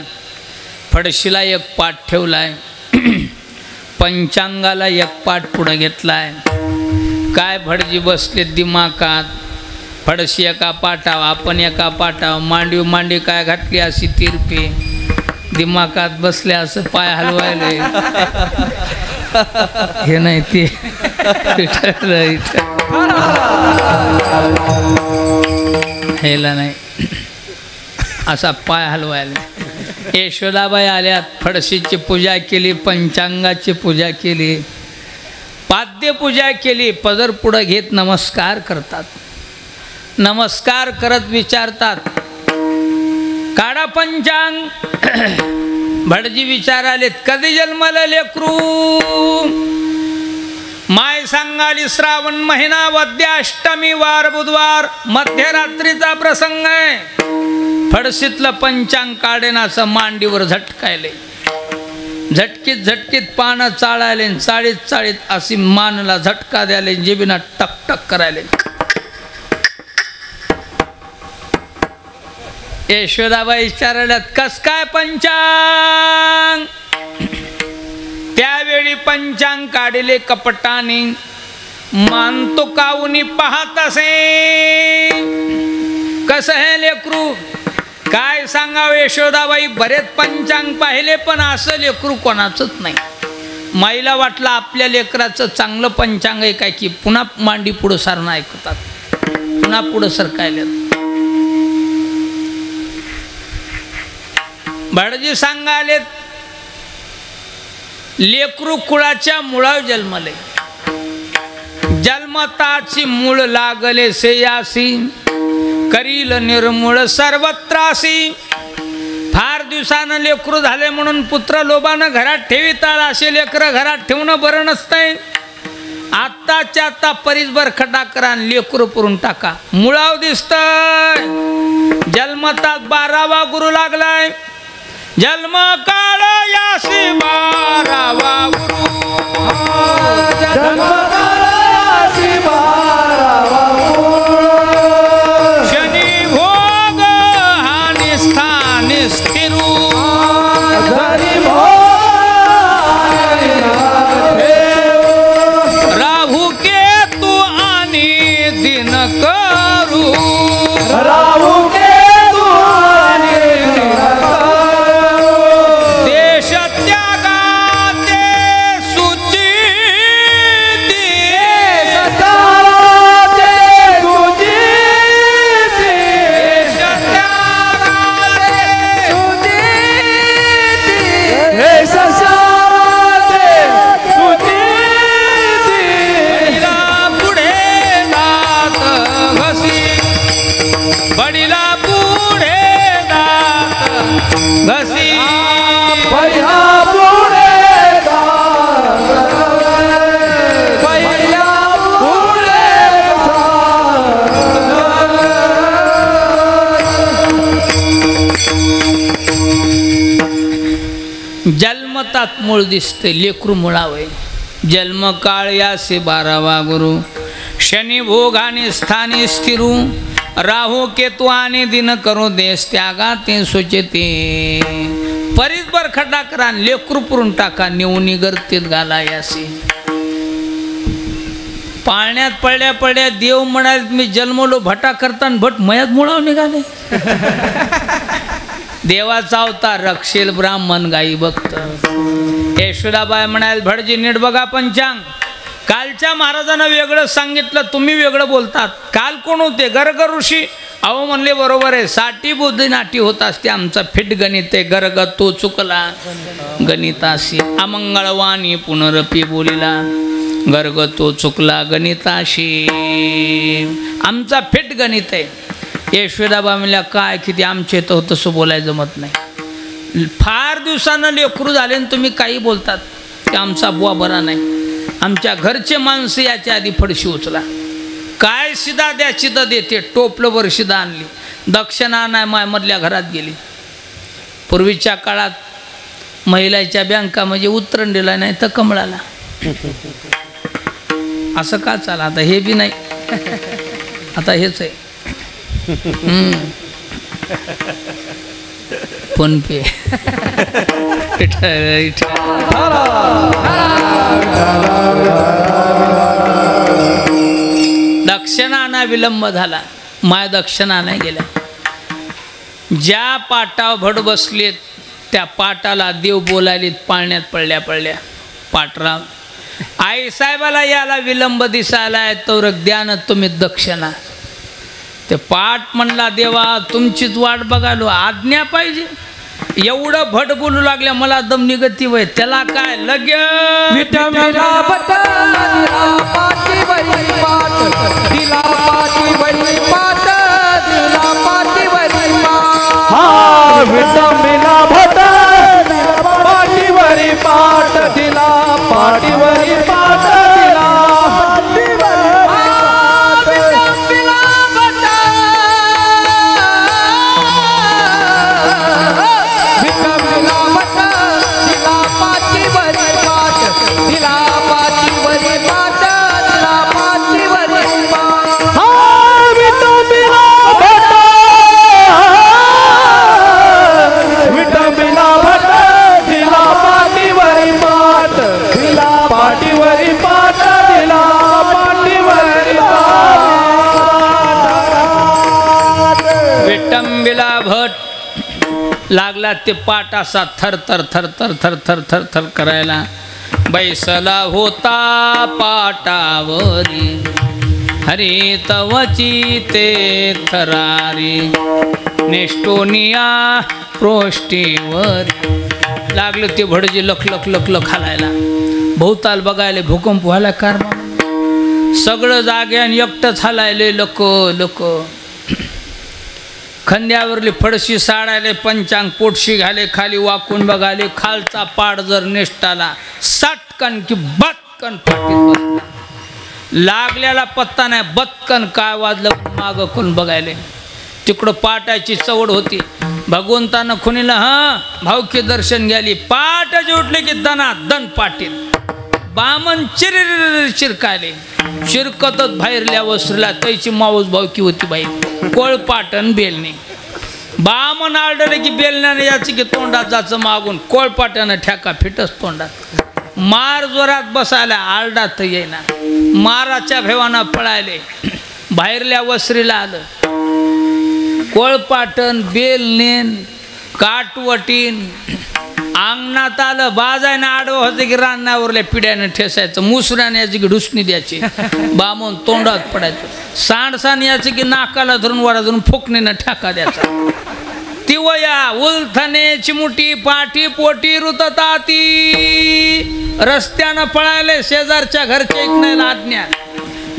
फडशीला एक पाट ठेवलाय, पंचांगाला एक पाट पुढं घेतलाय. काय भटजी बसले दिमाकात. फडशी एका पाटावर, आपण एका पाटावर, मांडीव मांडी काय घातली अशी तिरपी. दिमाकात बसले असं पाय हलवायले. हे नाही ते हेला नाही, असा पाय हलवायला. यशोदाबाई आल्यात, फडशीची पूजा केली, पंचांगाची पूजा केली, पाद्य पूजा केली. पदर पुढं घेत नमस्कार करतात. नमस्कार करत विचारतात, काढा पंचांग. भटजी विचारालेत, कधी जन्मलं लेकरू? माय सांगाली श्रावण महिना, वद्या अष्टमी वार बुधवार, मध्यरात्रीचा प्रसंग आहे. फडशीतलं पंचांग काढेनाचं मांडीवर झटकायले. झटकीत झटकीत पानं चाळायले, चाळीत चाळीत अशी मानला झटका द्यायले, जिबीना टक टक करायले. यशोदाबाई विचारल्यात, कस काय पंचांग? त्यावेळी पंचांग काढले कपटाने, मानतो काऊनी पाहत असे. कसं हे लेकरू? काय सांगावं यशोदाबाई, बरेच पंचांग पाहिले, पण असं लेकरू कोणाचंच नाही. माईला वाटलं आपल्या लेकराचं चांगलं पंचांग आहे काय की. पुन्हा मांडी पुढं सारणं ऐकतात, पुन्हा पुढं सरकायला. भटजी सांगाले, लेकरू कुळाच्या मुळावर जन्मले, जन्मताची मूळ लागले सेयासी, करील निर्मूळ सर्वत्रासी. फार दिवस दिवसानं लेकरू झाले म्हणून पुत्र लोभानं घरात ठेविताळ, असे लेकरं घरात ठेवणं बरं नसतंय. आत्ताच्या आता परिसभर खड्डा करा आणि लेकरू पुरून टाका. मुळाव दिसतंय जन्मतात 12वा गुरु लागलाय. जन्म काळ यासी 12वा गुरु, शनी भोग हानी स्थानी स्थिरू, राहू केतू आणि दिन करू, राहू केतू आणि दिन करू, देश त्यागाचे सुचिती, सताचे सुचिती, देश त्यागाचे सुचिती, हे ससाचे सुचिती, बडीला पुढे दात घसी, बडीला पुढे दात घसी, पहिला पुढे दात, पहिला पुढे जन्मतात मूळ दिसते लेकरू मुळावय. जन्म काळ यासे 12वा गुरु, शनी भोग आणि स्थानी स्थिरू, राहू केतू आणि दिन करू, देश त्यागा ते सुचते. परिसभर खड्डा करा आणि लेकरू पुरून टाका, नेऊनी गर्दीत घाला यासे. पाळण्यात पडल्या पडल्या देव म्हणाले मी जन्मलो भटा करताना भट मयात मुळाव निघाले. देवाचा अवतार रक्षेल ब्राह्मण गाई भक्त. यशोदाबाई म्हणाल भटजी नीट बघा पंचांग. कालच्या महाराजांना वेगळं सांगितलं, तुम्ही वेगळं बोलतात. काल कोण होते? गर्ग ऋषी. अहो म्हणले बरोबर आहे, साठी बुद्धी नाटी होत असते. आमचा फिट गणित आहे. गर्ग तो चुकला गणिताशी, अमंगळवाणी पुनरपी बोलिला. गर्ग तो चुकला गणिताशी, आमचा फिट गणित आहे. यशोदाबा म्हणल्या काय किती आमचे तर तसं बोलायचं जमत नाही. फार दिवसानं लेकरू झाले आणि तुम्ही काही बोलतात की आमचा बुवा बरा नाही. आमच्या घरचे माणसं याच्या आधी फडशी उचला. काय शिदा द्या शिदा देते. टोपलंवर शिदा आणली. दक्षिणा नाही मायमधल्या घरात गेली. पूर्वीच्या काळात महिलाच्या बँका म्हणजे उतरंडीला नाही तर कमळाला. असं का चाला? आता हे बी नाही, आता हेच आहे. फोन पे. दक्षिणा विलंब झाला. माय दक्षिणा नाही गेल्या. ज्या पाटावर भट बसलेत त्या पाटाला देव बोलायलीत. पाळण्यात पडल्या पडल्या पाटराव आई साहेबाला याला विलंब दिसायला तर द्या ना तुम्ही दक्षिणा. ते पाठ म्हणला देवा तुमचीच वाट बघालो, आज्ञा पाहिजे. एवढं भट बोलू लागल्या मला दम निगती वय. त्याला काय लगे विठ्ठला बट दिला पाठीवरी पाट, दिला पाठीवरी पाट, दिला पाठीवरी पाट. हा विठ्ठला बट दिला पाठीवरी पाट, दिला पाठीवरी पाट, दिला लागला. ते पाट असा थर थर थर थर थर थर थर थर करायला. बैसला होता पाटावरी, हरी तवची ते थरारी, नेस्टोनिया पृष्ठीवर. लागलं ते भडजी लख लख लख लख हालायला. भोवताल बघायला भूकंप व्हायला. कार सगळं जाग्यान एकटंच हालायले. लोक लोक खंद्यावरली फडशी साडायले पंचांग पोटशी घाले खाली वाकून बघाले खालचा पाड जर नेष्टाला सटकन की बत्कन पाठीत बसला लागल्याला पत्ता नाही बत्कन काय वाजलं मागं कोण बघायले तिकडं पाटाची चवड होती भगवंतानं खुनीला भावकी दर्शन घ्याली पाटाची उठले की दना दन पाटील बामन चिरकाले चिरकतच बाहेरल्या वस्त्रीला त्याची माऊस भावकी होती बाई कोळपाटन बेलणे बामन आळडले की बेलण्याने याची की तोंडात जायचं मागून कोळपाट्यानं ठेका फिटच तोंडात मार जोरात बसायला आरडात येईना माराच्या भेवानं पळायले बाहेरल्या वस्त्रीला आलं कोळपाटण बेलनेन काटवटीन अंगणात आलं बाजायनं आडवं होतं की रानावरल्या पिढ्यानं ठेसायचं मुसऱ्याने याची की ढुसणी द्यायची बामून तोंडात पडायचं सांडसाण याची की नाकाला धरून वरा धरून फुकणीनं ठेका द्यायचा ती वया उलथने चिमुटी पाठी पोटी रुतता ती रस्त्यानं पळायले शेजारच्या घरचे ऐकण्याला आज्ञा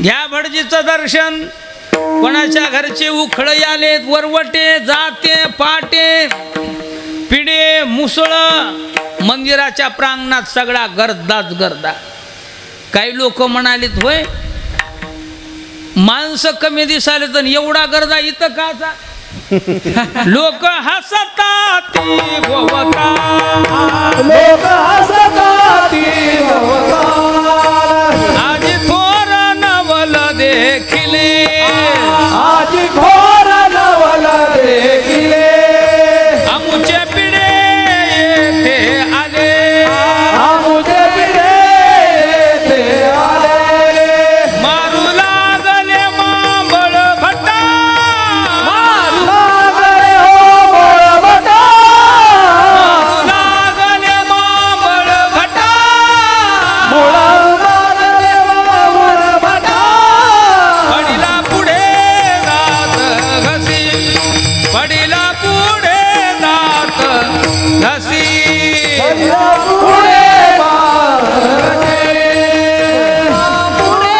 घ्या भटजीचं दर्शन कोणाच्या घरचे उखळे आलेत वरवटे जाते पाटे पिढे मुसळ मंदिराच्या प्रांगणात सगळा गर्दाच गर्दा काही लोक म्हणालीत होय माणसं कमी दिसाले तर एवढा गर्दा इथं काचा लोक हसतात भोवता लोक हसतात आजी थोर नवल देखिले आजी घोर नवल देखिले आमुचे पिढे येथे आले आमुचे पिढे येथे आले मारू लागले मांबळ भटा मारू लागले हो बोळबटा मारू लागले मांबळ भटा बोळबटा बोळबटा पडिला पुढे जात घसी पडिला पुढे जात घसी पुढे बाळके पुढे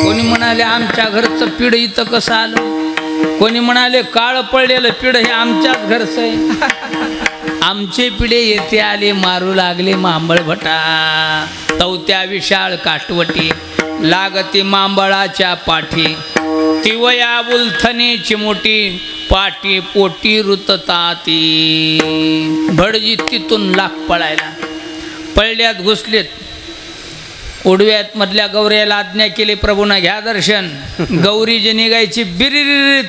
कोणी म्हणाले आमच्या घरचं पिढ इथं कसं आलं कोणी म्हणाले काळ पडलेलं पिढ हे आमच्याच घरचं आहे आमचे पिढे येथे आले मारू लागले मांबळ भटा तवत्या विशाळ काटवटी लागती मांबळाच्या पाठी तिवया उलथणी चिमुटी पाटी पोटी रुतता ती भडजी तिथून लाख पळायला पळल्यात घुसलेत उडव्यात मधल्या गौऱ्याला आज्ञा केली प्रभूनं घ्या दर्शन गौरी जी निघायची बिरी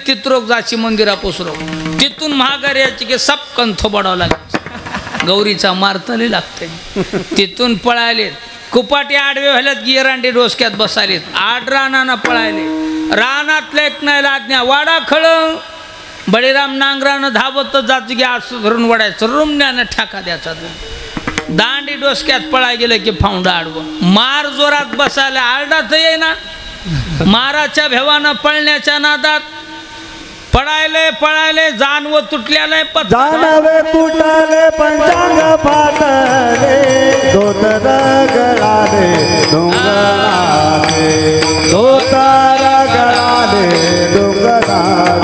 तित्रोक जाची मंदिरा पोसरो तिथून महागार्याची की सपकन थोबडावं लागेल गौरीचा मारतली लागते तिथून पळालेत कुपाटी आडवे व्हायलात गिरांडी डोसक्यात बसालेत आड रानानं पळाले रानातल्या एक नाही आज्ञा वाडा खळ बळीराम नांगरानं धावत जात की असं धरून वडायचं रुमण्यानं ठाका द्यायचा दांडी डोसक्यात पळा गेलं की फाउंडा आडवं मार जोरात बसायला आरडात येईना माराच्या भेवानं पळण्याच्या नादात पळायले पळायले जानव तुटल्याले जानवे तुटले पंचांग फाटले धोतर गळाले डोंगराले धोतर गळाले डोंगराले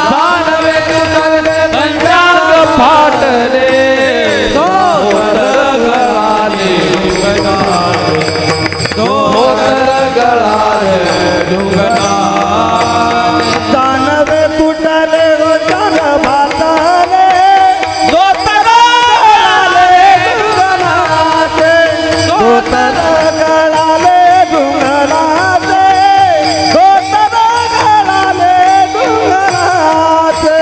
जानवे तुटले पंचांग फाटले धोतर गळाले धोतर गळाले डोंगराले जानवे तुटले रोचन भाताले धोतर गळाले डोंगराचे धोतर गळाले डोंगराचे धोतर गळाले डोंगराचे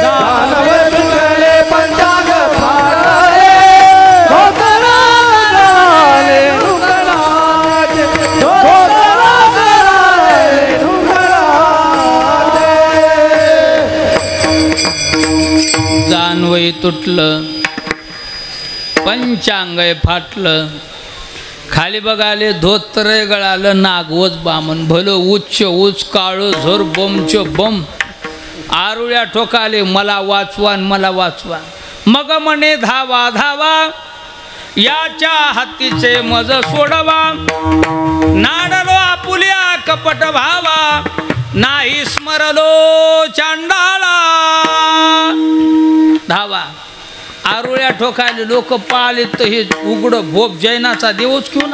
जानवे तुटले पंचांग फाटले धोतर गळाले डोंगराचे धोतर गळाले डोंगराचे जानवय तुटलं पंचांगय फाटलं खाली बघाले धोतर गळालं नागवच बामन भलं उच्च उच काळं झोर बमच बम आरुळ्या ठोकाले मला वाचवा मला वाचवा मग म्हणे धावा धावा याच्या हातीचे मज सोडवा, नाडलो आपुल्या कपट भावा, नाही स्मरलो चांडाळा. धावा आरुळ्या ठोकायले लोक पाळले तर हे उघड भोप जैनाचा देवच घेऊन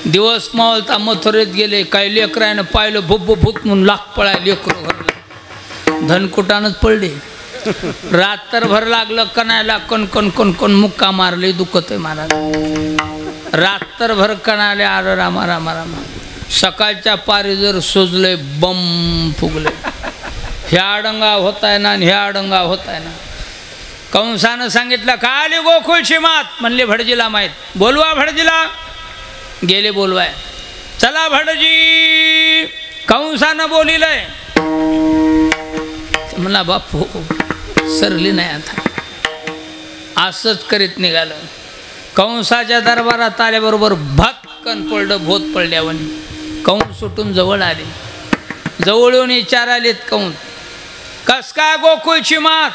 दिवस मावळता मथुरेत गेले. काही लेकरानं पाहिलं भूप भूत म्हणून लाख पळाय लेकरं घरलं धनकुटानच पडले. रात्रभर लागलं कणायला कण कण कण कण मुक्का मारले दुखत आहे महाराज. रात्रभर कणाले आर रामा रामा रामा. सकाळच्या पारी जर सुजले बम फुगले. ह्या डंगा होताय ना ह्या डंगा होताय ना. कंसानं सांगितलं का आली गोकुळची मात. म्हणले भटजीला माहीत. बोलवा भटजीला. गेले बोलवाय. चला भटजी. कंसानं बोलिलंय. म्हणला बापू सरली नाही आता. असंच करीत निघालं. कंसाच्या दरबारात आल्याबरोबर भटकन पडलं भोत पडल्यावनी. कंस सुटून जवळ आले. जवळ येऊन विचारालेत कंस कस काय गोकुळची मात.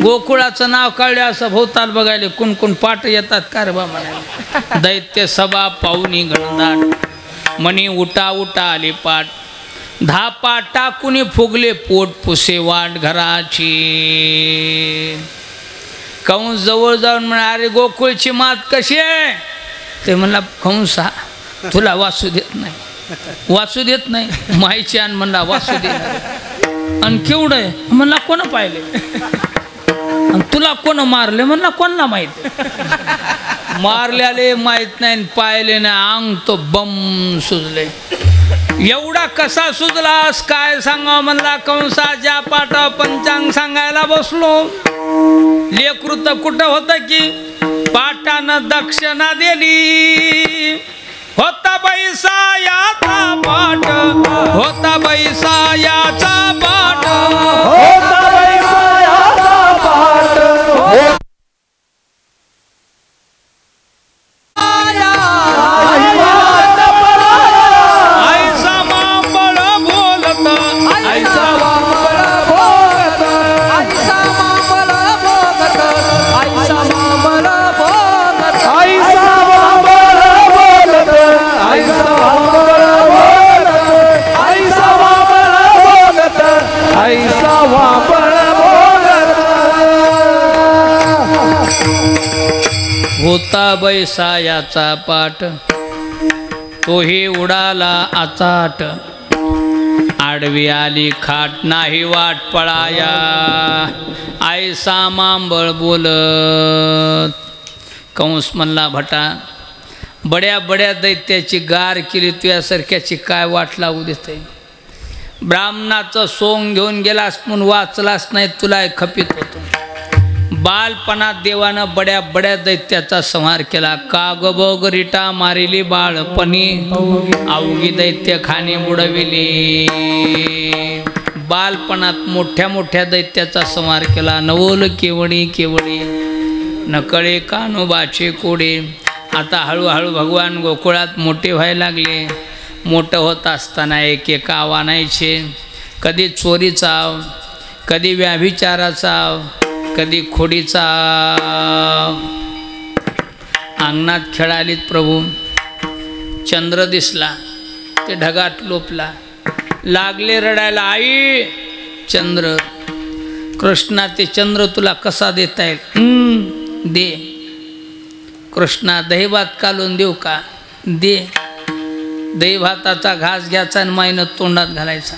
गोकुळाचं नाव कळले असं भोवताल बघायले कोण कोण पाठ येतात कारबा म्हणाले. दैत्य सभा पाहुणी गणदाट मनी उठा उठा आले पाठ. धापा टाकुनी फुगले पोट पुसे वाट घराची. कंस जवळ जाऊन म्हणा अरे गोकुळची मात कशी आहे. ते म्हणला कंसा तुला वाचू देत नाही वाचू देत नाही. माईची आण म्हणला वाचू दे. आणि केवढं आहे म्हणला कोण पाहिले. आणि तुला कोण मारले म्हणला कोणाला माहित. मारल्याले माहीत नाही पाहिले ना. अंग तो बम सुजले. एवढा कसा सुजलास काय सांगा म्हणला कंसाच्या पाठा पंचांग सांगायला बसलो. लेकरू तर कुठं होतं की पाटानं दक्षिणा दिली. होता बैसा याचा पाठ होता बैसा याचा पाठ होता बैसा याचा पाठ. होता बैसा याचा पाठ तोही उडाला आचाट. आडवी आली खाट नाही वाट पळाया. आयसा मांबळ बोलत. कंस म्हणला भटा बड्या बड्या दैत्याची गार केली तुझ्यासारख्याची काय वाट लागू देते. ब्राह्मणाचं सोंग घेऊन गेलास म्हणून वाचलास नाही तुला खपित होतो. बालपणात देवानं बड्या बड्या दैत्याचा संहार केला. काग बग रिटा मारिली बाळपणी अवघी दैत्य खाणी बुडविली. बालपणात मोठ्या मोठ्या दैत्याचा संहार केला. नवोल केवडी केवडी नकळे कानोबाचे कोडे. आता हळूहळू भगवान गोकुळात मोठे व्हायला लागले. मोठं होत असताना एक एक आव आणायचे. कधी चोरीचा आव कधी व्याभिचाराचा आव कधी खोडीचा. अंगणात खेळालीत प्रभू. चंद्र दिसला ते ढगात लोपला. लागले रडायला आई चंद्र. कृष्णा ते चंद्र तुला कसा देता येईल. दे. कृष्णा दहीभात कालून देऊ का. दे. दहीभाताचा घास घ्यायचा आणि मायनं तोंडात घालायचा.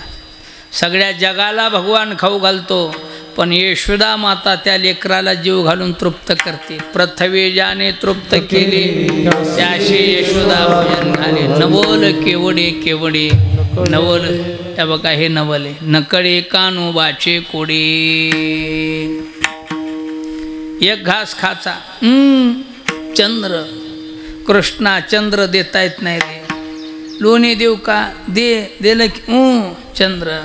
सगळ्या जगाला भगवान खाऊ घालतो पण यशोदा माता त्या लेकराला जीव घालून तृप्त करते. पृथ्वी ज्याने तृप्त केले त्याशी यशोदा भोजन घाले. नवल केवडे केवडे नवल. त्या बघा हे नवले नकळे कानोबाचे कोडे. एक घास खाचा. चंद्र. कृष्णा चंद्र देता येत नाही रे. लोणी देऊ का. दे. दिलं की चंद्र.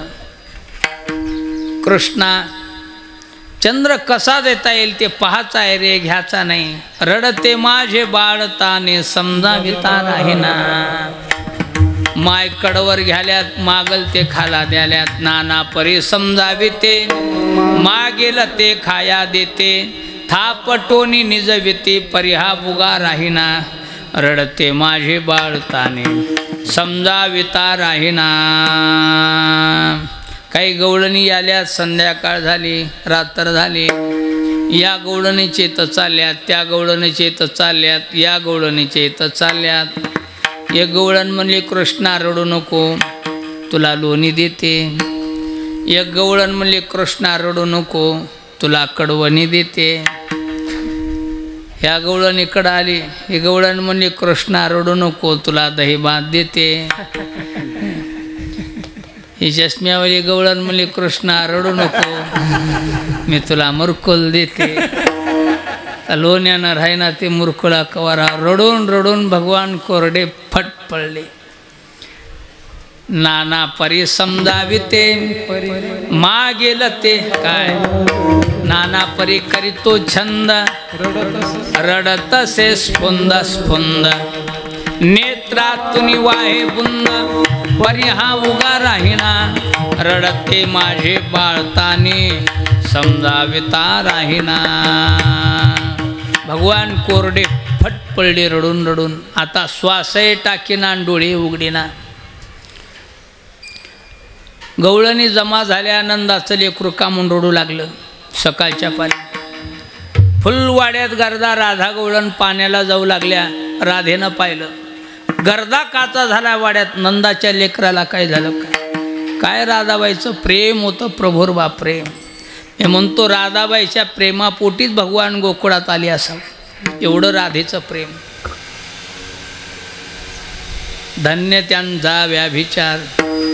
कृष्णा चंद्र कसा देता येईल ते पाहायचा आहे रे घ्यायचा नाही. रडते माझे बाळताने समजाविता नाही ना. माय कडवर घ्याल्यात मागल ते खाला द्याल्यात नाना परी समजावे ते मागेल ते खाया देते थापटोनी निजविते परिहा बुगा राहीना रडते माझे बाळताने समजाविता राहीना. काही गवळणी आल्यात संध्याकाळ झाली रात्र झाली या गवळणीचे तर चालल्यात त्या गवळणीचे तर चालल्यात या गवळणीचे तर चालल्यात. एक गवळण म्हणले कृष्णा रडू नको तुला लोणी देते. एक गवळण म्हणले कृष्णा रडू नको तुला कडवणी देते. ह्या गवळणीकडं आली ही गवळण म्हणली कृष्णा रडू नको तुला दही भात देते. ही चष्म्यावाली गवळण म्हणली कृष्णा रडू नको मी तुला मुरकुल देते. लोण्यानं राहिना ते मुरकुळा कवारा रडून रडून भगवान कोरडे फट पडले. नाना परी समजाविते मागेल ते काय नाना परी करीतो छंद रडतसे स्फुंद स्फुंद नेत्रातून वाहे बुंद परी हा उगा राहिना रडते माझे बाळताने समजाविता राहिना. भगवान कोरडे फट पडले रडून रडून. आता श्वासही टाकीना डोळे उघडीना. गवळणी जमा झाल्या आनंदाचं लेकरू कामून रडू लागलं. सकाळच्या पाणी फुलवाड्यात गर्दा राधा गवळण पाण्याला जाऊ लागल्या. राधेनं पाहिलं गर्दा काचा झाला वाड्यात. नंदाच्या लेकराला काय झालं काय राधाबाईचं प्रेम होतं प्रभुर बा प्रेम. हे म्हणतो राधाबाईच्या प्रेमापोटीच भगवान गोकुळात आली असावं एवढं राधेचं प्रेम. धन्य त्यांचा व्याभिचार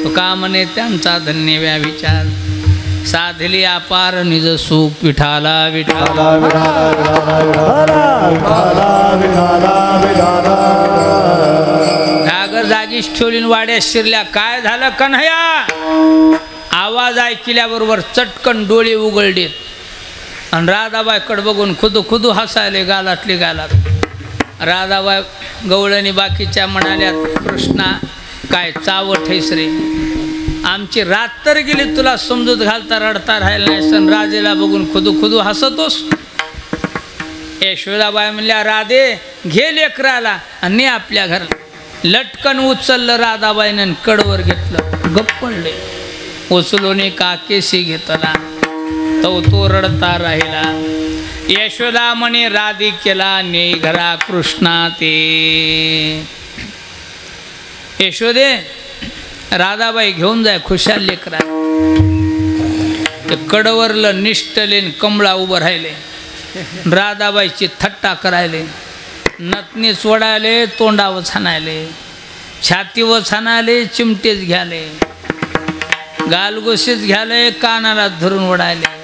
तुका म्हणे त्यांचा धन्य व्याभिचार साधली अपार निज सुख विठाला विठाला. जागर जागीच ठेवली वाड्यात शिरल्या. काय झालं कन्हैया. आवाज ऐकल्याबरोबर चटकन डोळे उघडलेत आणि राधाबाईकडे बघून खुदू खुदू हसायले गालातली गालात. राधाबाई गवळणी बाकीच्या म्हणाल्यात कृष्णा काय चावट आहेस रे आमची रात तर गेली तुला समजूत घालता रडता राहिला नाही सण राजेला बघून खुदू खुदू हसतोस. यशोदाबाई म्हणल्या राधे घे लेकराला आणि आपल्या घराला. लटकन उचललं राधाबाईनं कडवर घेतलं गप्प पडले. उचलून काकेशी घेतला तो रडता राहिला. यशोदा म्हणे राधी केला ने घरा कृष्णा ते. यशोदे राधाबाई घेऊन जाय खुशाल लेकरा. ते कडवरलं निष्ठलेन कमळा उभं राहिले. राधाबाईची थट्टा करायले नतनी सोडायले तोंडावर छानायले छातीवर छानायले चिमटेच घ्याले गालगोशीच घ्याले कानाला धरून ओढायले.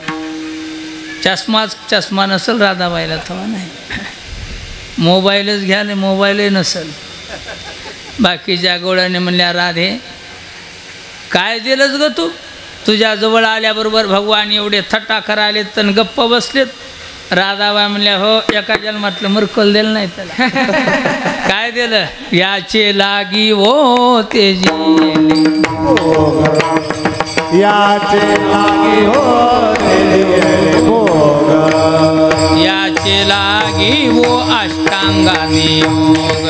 चष्मा नसल राधाबाईला थवा नाही. मोबाईलच घ्याले मोबाईलही नसल. बाकीच्या गोळ्याने म्हणल्या राधे काय दिलंच ग तू. तुझ्या जवळ आल्याबरोबर भगवान एवढे थट्टा करायले तर गप्प बसलेत. राधाबाई म्हणल्या हो एका जन्मातलं मुरकल दिलं नाही त्याला. काय दिलं याचे लागी हो ते याचे लागी हो याचे लागी वो अष्टांगाने योग.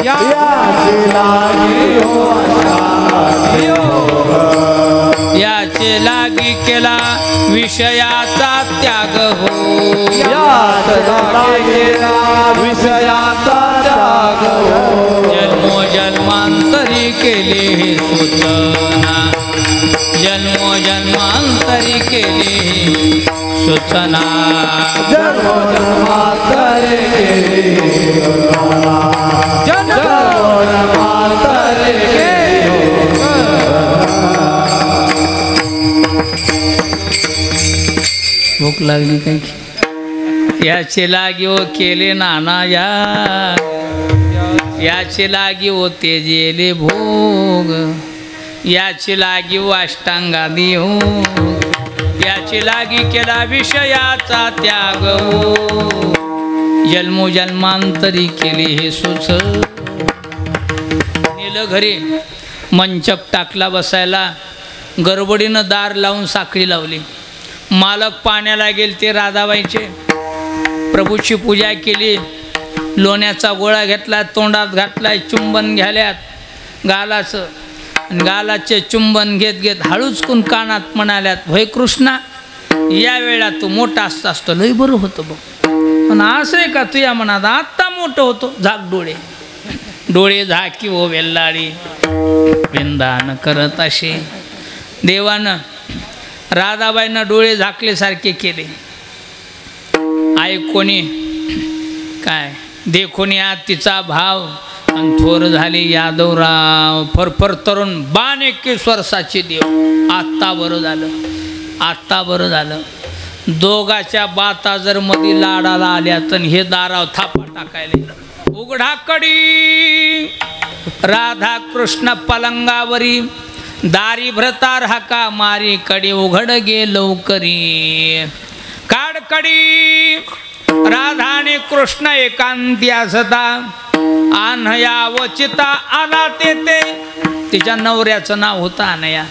याचे लागी हो अष्टांगाने योग. याचे लागी केला विषयाचा त्याग हो. याचे लागी केला विषयाचा त्याग हो. जन्मोजन्मांतरी केले हे सूचना. जन्मोजन्मांतरी केले हे सूचना. जन्मोजन्मांतरी केले हे सूचना. जन्मोजन्मांतरी केले हे सूचना. भूक लागली काही. याचे लागी हो केले नाना याचे लागी हो तेजेले भोग. याची लागी हो अष्टांगादी हो. याची लागी केला विषयाचा त्याग हो. जन्मोजन्मांतरी केले हे सुच. गेलं घरी, मंचक टाकला बसायला, गडबडीनं दार लावून साखळी लावली. मालक पाण्याला गेले ते राधाबाईचे, प्रभूची पूजा केली, लोण्याचा गोळा घेतला, तोंडात घातलाय, चुंबन घ्याल्यात गालाचं, गालाचे चुंबन घेत घेत हळूच कुन कानात म्हणाल्यात, होय कृष्णा, या वेळा तू मोठा असतास तर लय बरं होतं बघ, पण असं आहे का तुया मनात, आत्ता मोठं होतो, झाक डोळे, डोळे झाकी हो वेल्लाडी, विंदान करत असे. देवानं राधाबाईंना डोळे झाकल्यासारखे केले. ऐकोनी काय देखोनी आत तिचा भाव, आणि थोर झाले यादवराव, फरफर तरुण 21 वर्षाचे देव. आत्ता बरं झालं, आत्ता बरं झालं. दोघाच्या बाता जर मध्ये लाडाला आल्या तर हे दाराव थापा टाकायला. उघडा कडी, राधा कृष्ण पलंगावरी, दारी भ्रतार हाका मारी, कडी उघड गे लवकरी. काडकडी, राधा आणि कृष्ण एकांती असता, अनया वचिता आला ते तिच्या नवऱ्याचं नाव होतं अनया.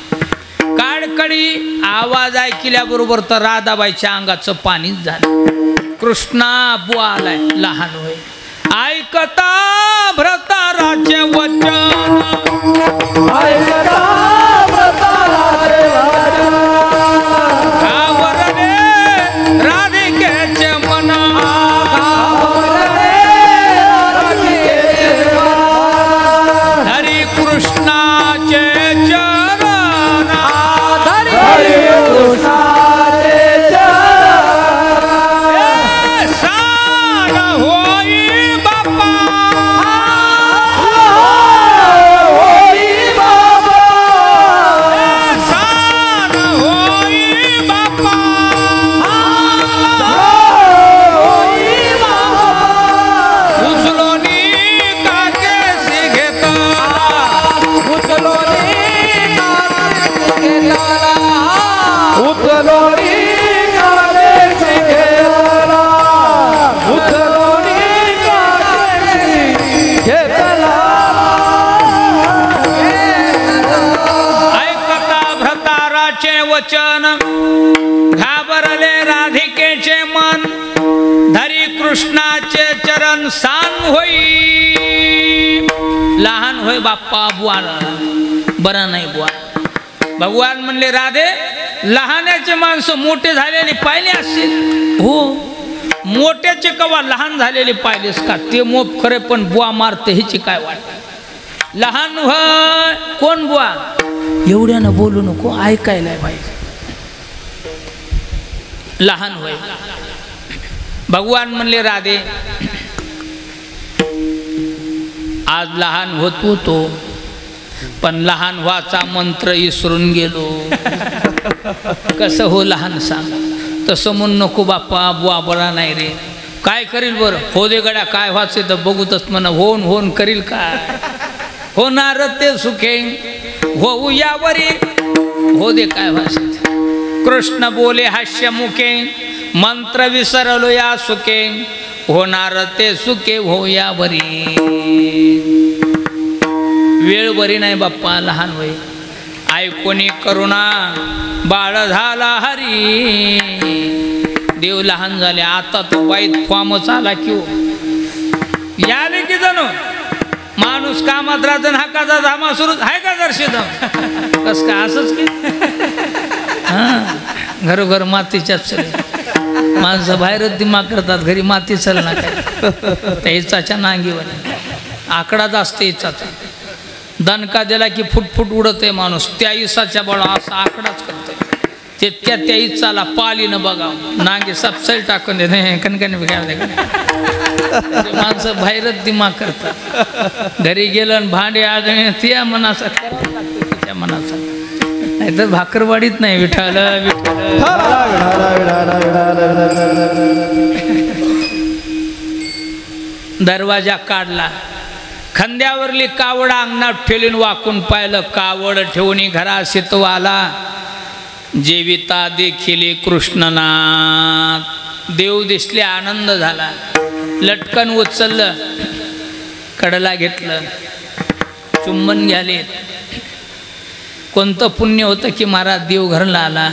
काडकडी आवाज ऐकल्याबरोबर तर राधाबाईच्या अंगाचं पाणीच झालं. कृष्णा बुवा आलाय, लहान होय. ऐकता भ्रताराचे वचन, ऐकता भ्रताराचे वचन, घाबरले राधिकेचे मन, घाबरले राधिकेचे मन, हरी कृष्णाचे चरण, हरी कृष्णाचे चरण, सार होई बापा, होई बाबा, सार होई बापा, होई बाबा, उचलोनी काकेसी घेता, उचलोनी काकेसी घेतला, उचलोनी काकेसी घेतला, उचलोनी काकेसी घेतला. ऐकता भ्रताराचे वचन, घाबरले राधिकेचे मन, धरी कृष्णाचे चरण, सान होई. लहान होय बाप्पा, बुवा बरा नाही बुवा. भगवान म्हणले, राधे, लहानाचे माणसं मोठे झालेले पाहिले असतील. हो, मोठ्याचे कवा लहान झालेले पाहिलेस का? ते मोप खरे, पण बुवा मारते ह्याची काय वाटत? लहान होय कोण बुवा, एवढ्यानं बोलू नको, ऐकायला पाहिजे. लहान होय. भगवान म्हणले, राधे, आज लहान होतो, पण लहान व्हाचा मंत्र विसरून गेलो. कसं हो लहान सांग, तसं म्हणून नको बाप्पा, बुवा बरा नाही रे. काय करील बरं, हो दे गड्या, काय व्हायचं तर बघूतच म्हणा, होन होन करील काय, होणार ते सुखे होऊ यावरी, हो दे काय व्हायचं. कृष्ण बोले हास्यमुखे, मंत्र विसरलो या सुखे, होणार ते सुखे हो यावरी. वेळ बरी नाही बाप्पा, लहान वय. ऐकोनी करुणा बाळ झाला हरी. देव लहान झाले. आता तो वाईट फॉर्मच आला की हो, याले की जणू माणूस कामात राहतं, हाकाचा धामा सुरू आहे का दर्शित कस का असंच की. हां, घरोघर मातीच्याच माणसं बाहेरच दिमाग करतात, घरी माती चल ना काय. त्या इचाच्या नांगीवर आकडा जास्त इचाचा, दणका दिला की फुटफुट उडत आहे माणूस. त्या इसाच्या बळा असा आकडाच करतोय. तितक्या त्या इचाला पालीनं बघा, नांगे सबसाईल टाकून दे नाही कणकण माणसं बाहेरच दिमाग करतात. घरी गेलं आणि भांडे आजणे त्या मनाचा करावं लागतं, तिच्या मनाचा. नाही तर भाकरवाडीत नाही. विठाल दरवाजा काढला, खांद्यावरली कावड अंगणात ठेवून वाकून पाहिलं. कावड ठेवून घरा शितवाला, जेविता देखिले कृष्णनाथ. देव दिसले, आनंद झाला. लटकन उचललं, कडला घेतलं, चुंबन घ्याले. कोणतं पुण्य होतं की महाराज देवघरला आला.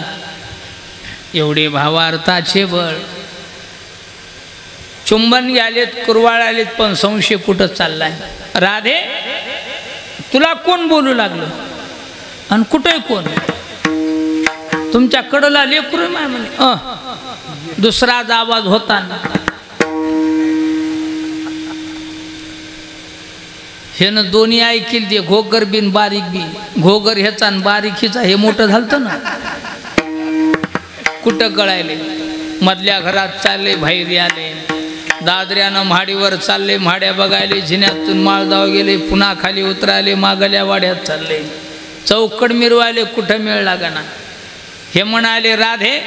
एवढे भावार्थाचे बळ. चुंबन घ्यालेत, कुरवाळ आलेत, पण संशय कुठं चाललाय. राधे तुला कोण बोलू लागलं आणि कुठे कोण? तुमच्या कडला लेकरू माय म्हणे. दुसराच आवाज होता ना. हे न दोन्ही ऐकील ते घोगर बिन बारीक बी. घोगर ह्याचा आणि बारीकीचा हे मोठं झालतं ना. कुठं कळायले. मधल्या घरात चालले, बाहेर आले. दादऱ्यानं म्हाडीवर चालले, म्हाड्या बघायले. झिन्यातून माळगाव गेले, पुन्हा खाली उतराले, मागल्या वाड्यात चालले. चौकड मिरवाले, कुठं मेळ लागना. हे म्हणाले राधे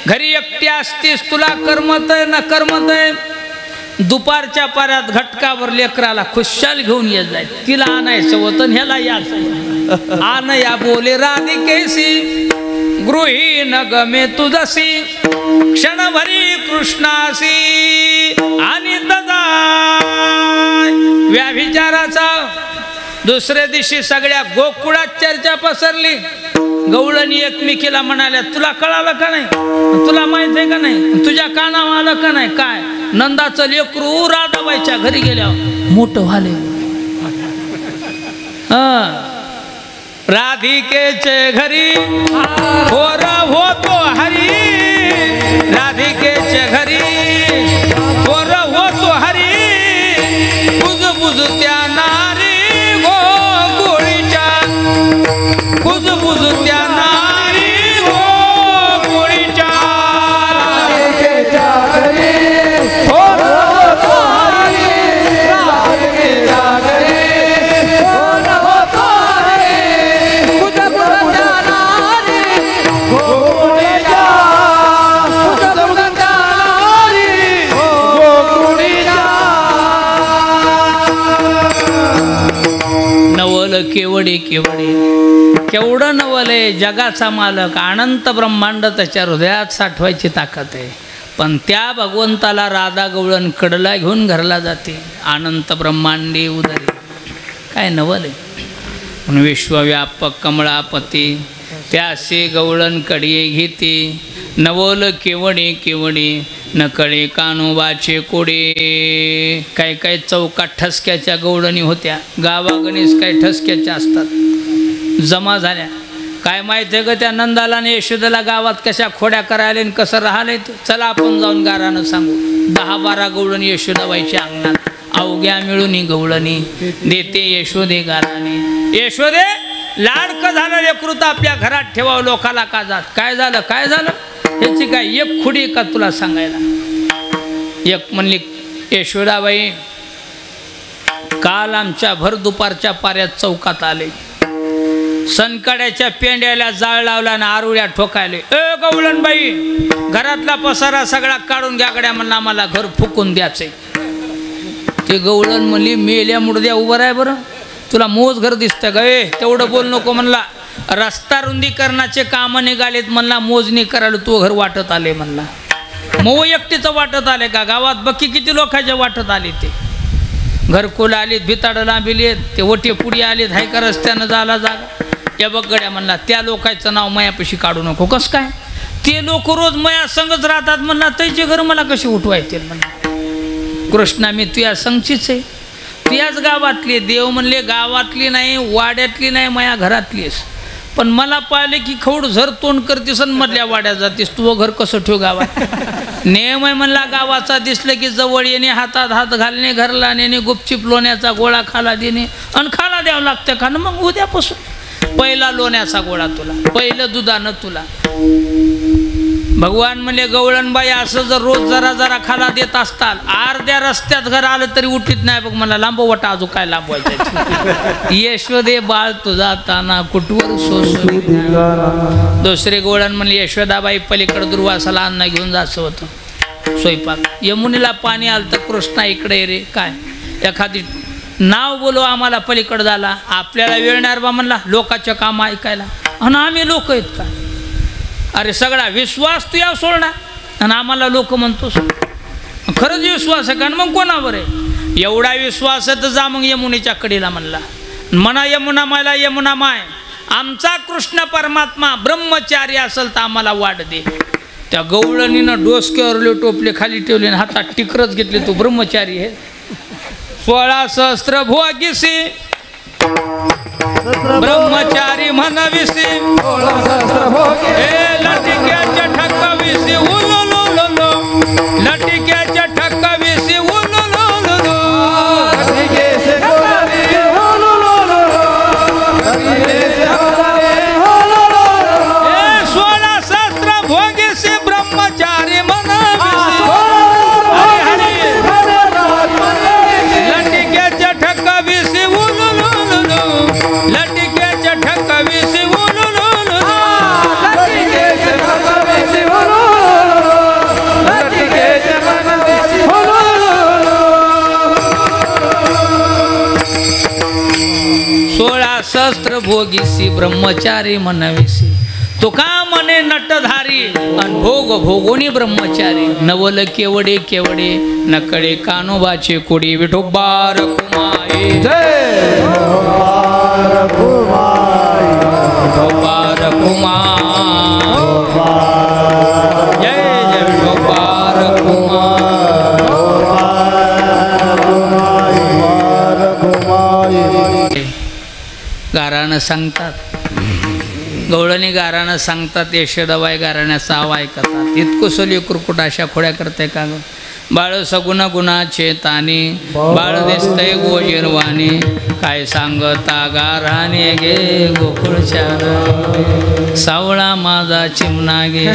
घरी एकटी असतीस, तुला करमत आहे ना करमत आहे. दुपारच्या पाऱ्यात घटकावर लेकराला खुशाल घेऊन येत जाय. तिला आणायचं होतं, ह्याला यायचं. आण या बोले राधिकेसी, गृही न गमे तुझसी, क्षणभरी कृष्णासी आणि ददा. व्याभिचाराचा दुसऱ्या दिवशी सगळ्या गोकुळात चर्चा पसरली. गवळणी एकमेकीला म्हणाल्या, तुला कळालं का नाही, तुला माहित आहे का नाही, तुझ्या कानावर आलं का नाही. काय नंदाचं लेकरू राधाबाईच्या घरी गेल्यावर मोठं व्हाले. राधिकेचे घरी होर होतो हरी, राधिकेचे घरी होर होतो हरी. बुजबुज त्या नारी गोकुळीच्या, बुजबुज त्या नारी गोकुळीच्या. राधिकेच्या घरी होर होतो हरी, राधिकेच्या घरी होर होतो हरी. बुजबुज त्या नारी गोकुळीच्या, बुजबुज त्या नारी गोकुळीच्या. नवल केवडे केवडे, केवढं नवल आहे. जगाचा मालक अनंत ब्रह्मांड त्याच्या हृदयात साठवायची ताकद आहे. पण त्या भगवंताला राधा गवळण कडला घेऊन घरला जाते. अनंत ब्रह्मांडे उदरी, काय नवल आहे. म्हणून विश्वव्यापक कमळापती त्यासे गवळण कडिये घेते. नवल केवडे केवडे, नकळे कानोबाचे कोडे. काही काही चौकात ठसक्याच्या गवळणी होत्या. गावागणीस काही ठसक्याच्या असतात, जमा झाल्या. काय माहीत आहे ग त्या नंदाला आणि यशोदेला गावात कशा खोड्या करायला आणि कसं राहिले. चला आपण जाऊन गारानं सांगू. 10-12 गवळणी यशोदाबाईच्या अंगणात अवघ्या मिळून गवळणी देते यशोदे गाराने. यशोदे लाडकं झालं लेकरूत आपल्या घरात ठेवावं, लोकाला का जात. काय झालं काय झालं ह्याची काय एक खुडी का तुला सांगायला. एक म्हणली यशोदाबाई, काल आमच्या भर दुपारच्या पाऱ्यात चौकात आले. सनकड्याच्या पेंड्याला जाळ लावला आणि आरुळ्या ठोकायले. गवळणबाई घरातला पसारा सगळा काढून घ्या गड्या, म्हणला आम्हाला घर फुकून द्यायचे. ते गवळण म्हणली, मेल्या मुडद्या उभं राय बरं, तुला मोज घर दिसतं ग. तेवढं बोल नको म्हणला. रस्ता रुंदीकरणाचे कामं निघालेत म्हणला, मोजणी करायला तू घर वाटत आले म्हणला. मऊ एकटीचं वाटत आले का, गावात बक्की किती लोकांच्या वाटत आले. ते घरकुल आलीत, भिताडं लांबिलेत, ते ओटे पुडी आलेत, हाय का रस्त्यानं झाला जागा. या बघ गड्या म्हणला, त्या लोकांचं नाव मयापाशी काढू नको. कसं काय, ते लोक रोज मया संगच राहतात म्हणला, त्याचे घर मला कसे उठवायचे म्हणला. कृष्णा मी तुया संगचीच आहे, तुयाच गावातली. देव म्हणले गावातली नाही, वाड्यातली नाही, माया घरातलीस. पण मला पाहिले की खवड झर तोंड करतीस आणि मधल्या वाड्यात जातीस. तू घर कसं ठेव गावात. नेम आहे म्हणला गावाचा. दिसलं की जवळ येणे, हातात हात घालणे, घरला नेणे, गुपचिप लोण्याचा गोळा खाला देणे. आणि खाला द्यावं लागतं का ना. मग उद्यापासून पहिला लोण्याचा गोळा तुला, पहिलं दुधानं तुला. भगवान म्हणले गवळणबाई असं जर रोज जरा जरा खाला देत असताल, अर्ध्या रस्त्यात घर आलं तरी उठीत नाही बघ मला. लांबवटा अजून काय लांबवायचं. यशोदे बाळ तुझा ताना कुटवर सोसू. दुसरे गवळण म्हणले यशोदाबाई पलीकडे दुर्वासाला अन्न घेऊन जायचं होतं स्वयंपाक. यमुनीला पाणी आलं तर कृष्णा इकडे रे. काय एखादी नाव बोलव आम्हाला पलीकडे झाला. आपल्याला वेळ नाही बा म्हणला लोकांचं काम ऐकायला. आणि आम्ही लोक आहेत का. अरे सगळा विश्वास तू या सोडणार आणि आम्हाला लोक म्हणतोस. खरंच विश्वास आहे का. मग कोणावर आहे. एवढा विश्वास आहे तर जा मग यमुनेच्या कडेला म्हणला. म्हणा यमुना मायला यमुना माय, आमचा कृष्ण परमात्मा ब्रह्मचारी असेल तर आम्हाला वाट दे. त्या गवळणीनं डोसक्यावर टोपले खाली ठेवले आणि हातात टिकरच घेतले. तो ब्रह्मचारी आहे. 16 सहस्त्र भोगिसी ब्रह्मचारी म्हणविसी, हे लटिक्याच्या ठक्काविसी उलुलुलुलु, लटिक्याच्या ठक्काविसी उलुलुलुलु, हे 16 सहस्त्र भोगिसी ब्रह्मचारी म्हणविसी, लटिक्याच्या ठक्काविसी उलुलुलु, लटिक्याच्या ठक्काविसी उलुलुलु, सहस्त्र भोगीसी ब्रह्मचारी म्हणविसी. तुका म्हणे नटधारी अन भोग भोगोनी ब्रह्मचारी. नवल केवडे केवडे नकडे कानोबाचे कोडी. विठोबार कुमाई जय, विठोबार कुमार जय, जय विठोबार कुमार. गारानं सांगतात, गवळणी गारानं सांगतात, यशोदाबाई गाराण्याचा आव ऐकतात. इतकुसली कुरकुट अशा खोड्या करते का ग. बाळ सगुण गुणाचे तानी, बाळ दिसतय गोजिरवाणी, काय सांगता गाराने गे गोकुळच्या. सावळा माझा चिमणा गे,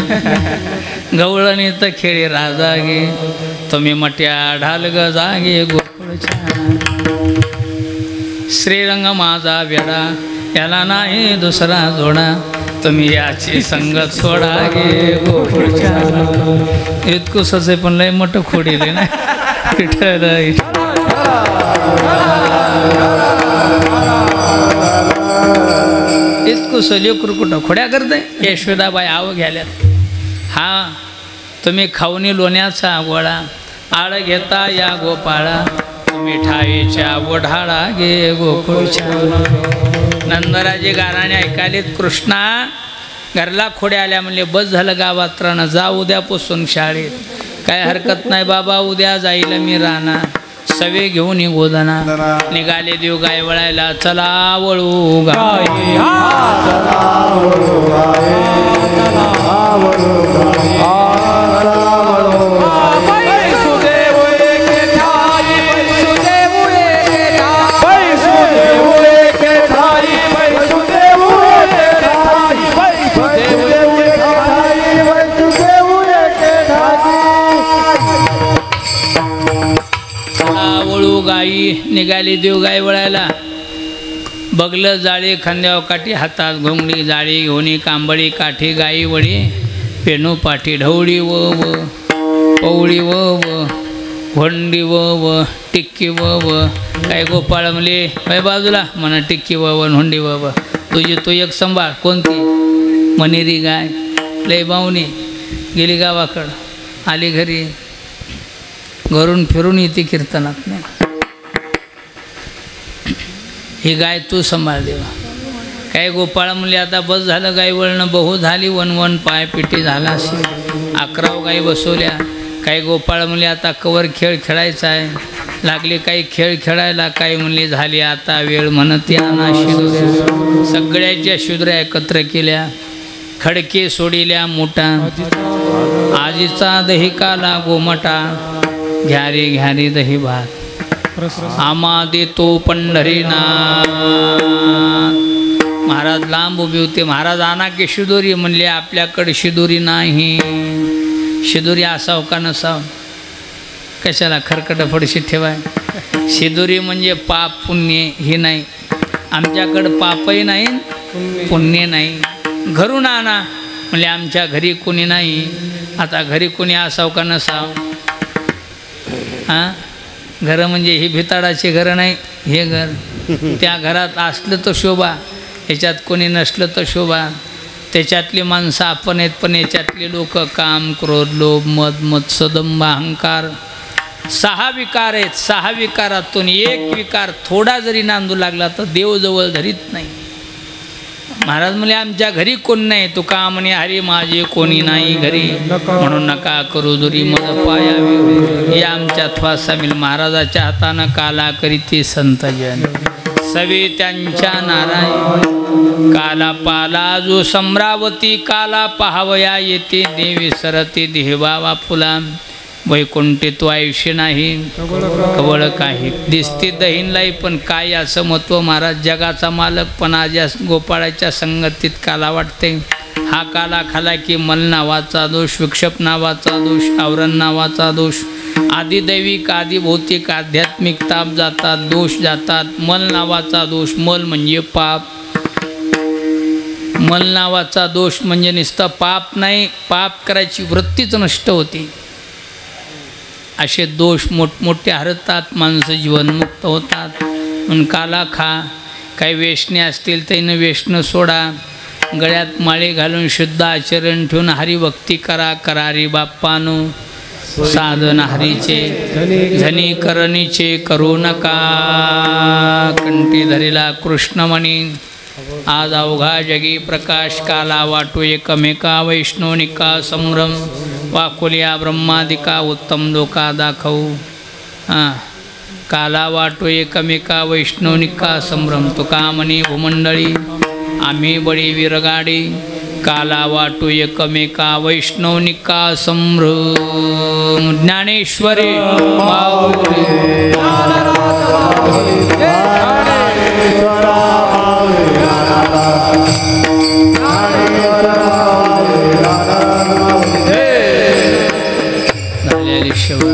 गवळणी तर खेळी राजा गे, तुम्ही मट्या ढाल ग जागे गोकुळच्या. श्रीरंग माझा वेडा, याला नाही दुसरा जोडा, तुम्ही याची संगत सोडा गे गोकुळच्या. इतकुसच आहे पण लय मोठं खोडीले ना. विठ्ठल इतकुस लेकरू कुठं खोड्या करते. यशोदाबाई आव घ्याल्यात. हा तुम्ही खाऊनी लोण्याचा गोळा, आळ घेता या गोपाळा, मिठाईच्या ओढाळा गे गोकुळच्या. नंदराजे गाराणे ऐकालेत. कृष्णा घरला खोड्या आल्या म्हणले बस झालं गावात राहणं, जा उद्यापासून शाळेत. काय हरकत नाही बाबा, उद्या जाईल मी राहणार. सवे घेऊन गोदना निघाले देव गाय वळायला. चला वळू गाय, गाई निघाली देव गाय वळायला. बगलं जाळी खांद्यावर काठी, हातात घोंगडी जाळी घेऊन कांबळी काठी गाई वळी. पेनू पाठी ढवळी व पवळी व भोंडी व टिक्की व काय गोपाळ म्हणले बाय बाजूला म्हणा टिक्की व होंडी व तुझी तो एक संभाळ. कोणती? मनेरी गाय. लय बावणी गेली गावाकडं, आली घरी, घरून फिरून येते कीर्तनात. नाही ही गाय तू सांभाळ देवा. काय गोपाळ म्हणले आता बस झालं गाय वळणं, बहु झाली वनवन पाय पिटी झाला असे. 11 गाई बसवल्या. काही गोपाळ म्हणले आता कवर खेळ खेळायचा आहे. लागले काही खेळ खेळायला. काही म्हणले झाली आता वेळ म्हणत या ना शिदुऱ्या. सगळ्याच्या शिदुऱ्या एकत्र केल्या, खडके सोडिल्या मोठा. आजीचा दही काला गोमटा, घ्यारी घ्यारी दही भात. आमा देतो पंढरीनाथ. महाराज लांब उभे होते. महाराज आणा की शिदोरी म्हणले आपल्याकडे शिदोरी नाही. शिदोरी असावं का नसावं? कशाला खरकट फडशी ठेवाय. शिदोरी म्हणजे पाप पुण्य हे नाही. आमच्याकडं पापही नाही पुण्य नाही. घरून आणा म्हणजे आमच्या घरी कोणी नाही. आता घरी कोणी असावं का नसावं? हां घरं म्हणजे ही भिताडाचे घरं नाही. हे घर त्या घरात असलं तर शोभा, याच्यात कोणी नसलं तर शोभा. त्याच्यातली माणसं आपण आहेत, पण याच्यातले लोक काम क्रोध लोभ मद मत्सदंभ अहंकार 6 विकार आहेत. 6 विकारातून एक विकार थोडा जरी नांदू लागला तर देव जवळ धरीत नाही. महाराज म्हणले आमच्या घरी कोण नाही. तुका म्हणे हरी माझे कोणी नाही घरी, म्हणून नका करू दुरी मद पायावी. या आमच्या थ्वास सामील महाराजाच्या हातानं काला करीती संतजन सवे त्यांच्या नारायण. काला पाला जो सम्रावती काला पाहावया येते देवी सरते देहबावा फुला. वैकुंठी तो आयुष्य नाही कवळ काही दिसते दहीनलाई पण काय असं महत्व. महाराज जगाचा मालक पण आज या गोपाळाच्या संगतीत काला वाटते. हा काला खाला की मल नावाचा दोष, विक्षेप नावाचा दोष, आवरण नावाचा दोष, आदी दैविक आदी भौतिक आध्यात्मिक ताप जातात, दोष जातात. मल नावाचा दोष, मल म्हणजे पाप. मल नावाचा दोष म्हणजे नुसतं पाप नाही, पाप करायची वृत्तीच नष्ट होती. असे दोष मोठमोठे हरतात, माणसं जीवनमुक्त होतात. म्हणून काला खा. काही वेषणे असतील त्यानं वेषणं सोडा. गळ्यात माळे घालून शुद्ध आचरण ठेवून हरिभक्ती करा. करारी बाप्पानो साधन हरीचे झनी करणीचे करू नका. कंठी धरिला कृष्णमणी आज अवघा जगी प्रकाश. काला वाटो एकमेका वैष्णवनिका संभ्रम. वाकुल्या ब्रह्मादिका उत्तम लोका दाखवू. काला वाटो एकमेका वैष्णवनिका संभ्रम. तुका म्हणे भूमंडळी आम्ही बळी विरगाडी. काला वाटो एकमेका वैष्णवनिका संभ्रम. ज्ञानेश्वरी झालेली शिवा.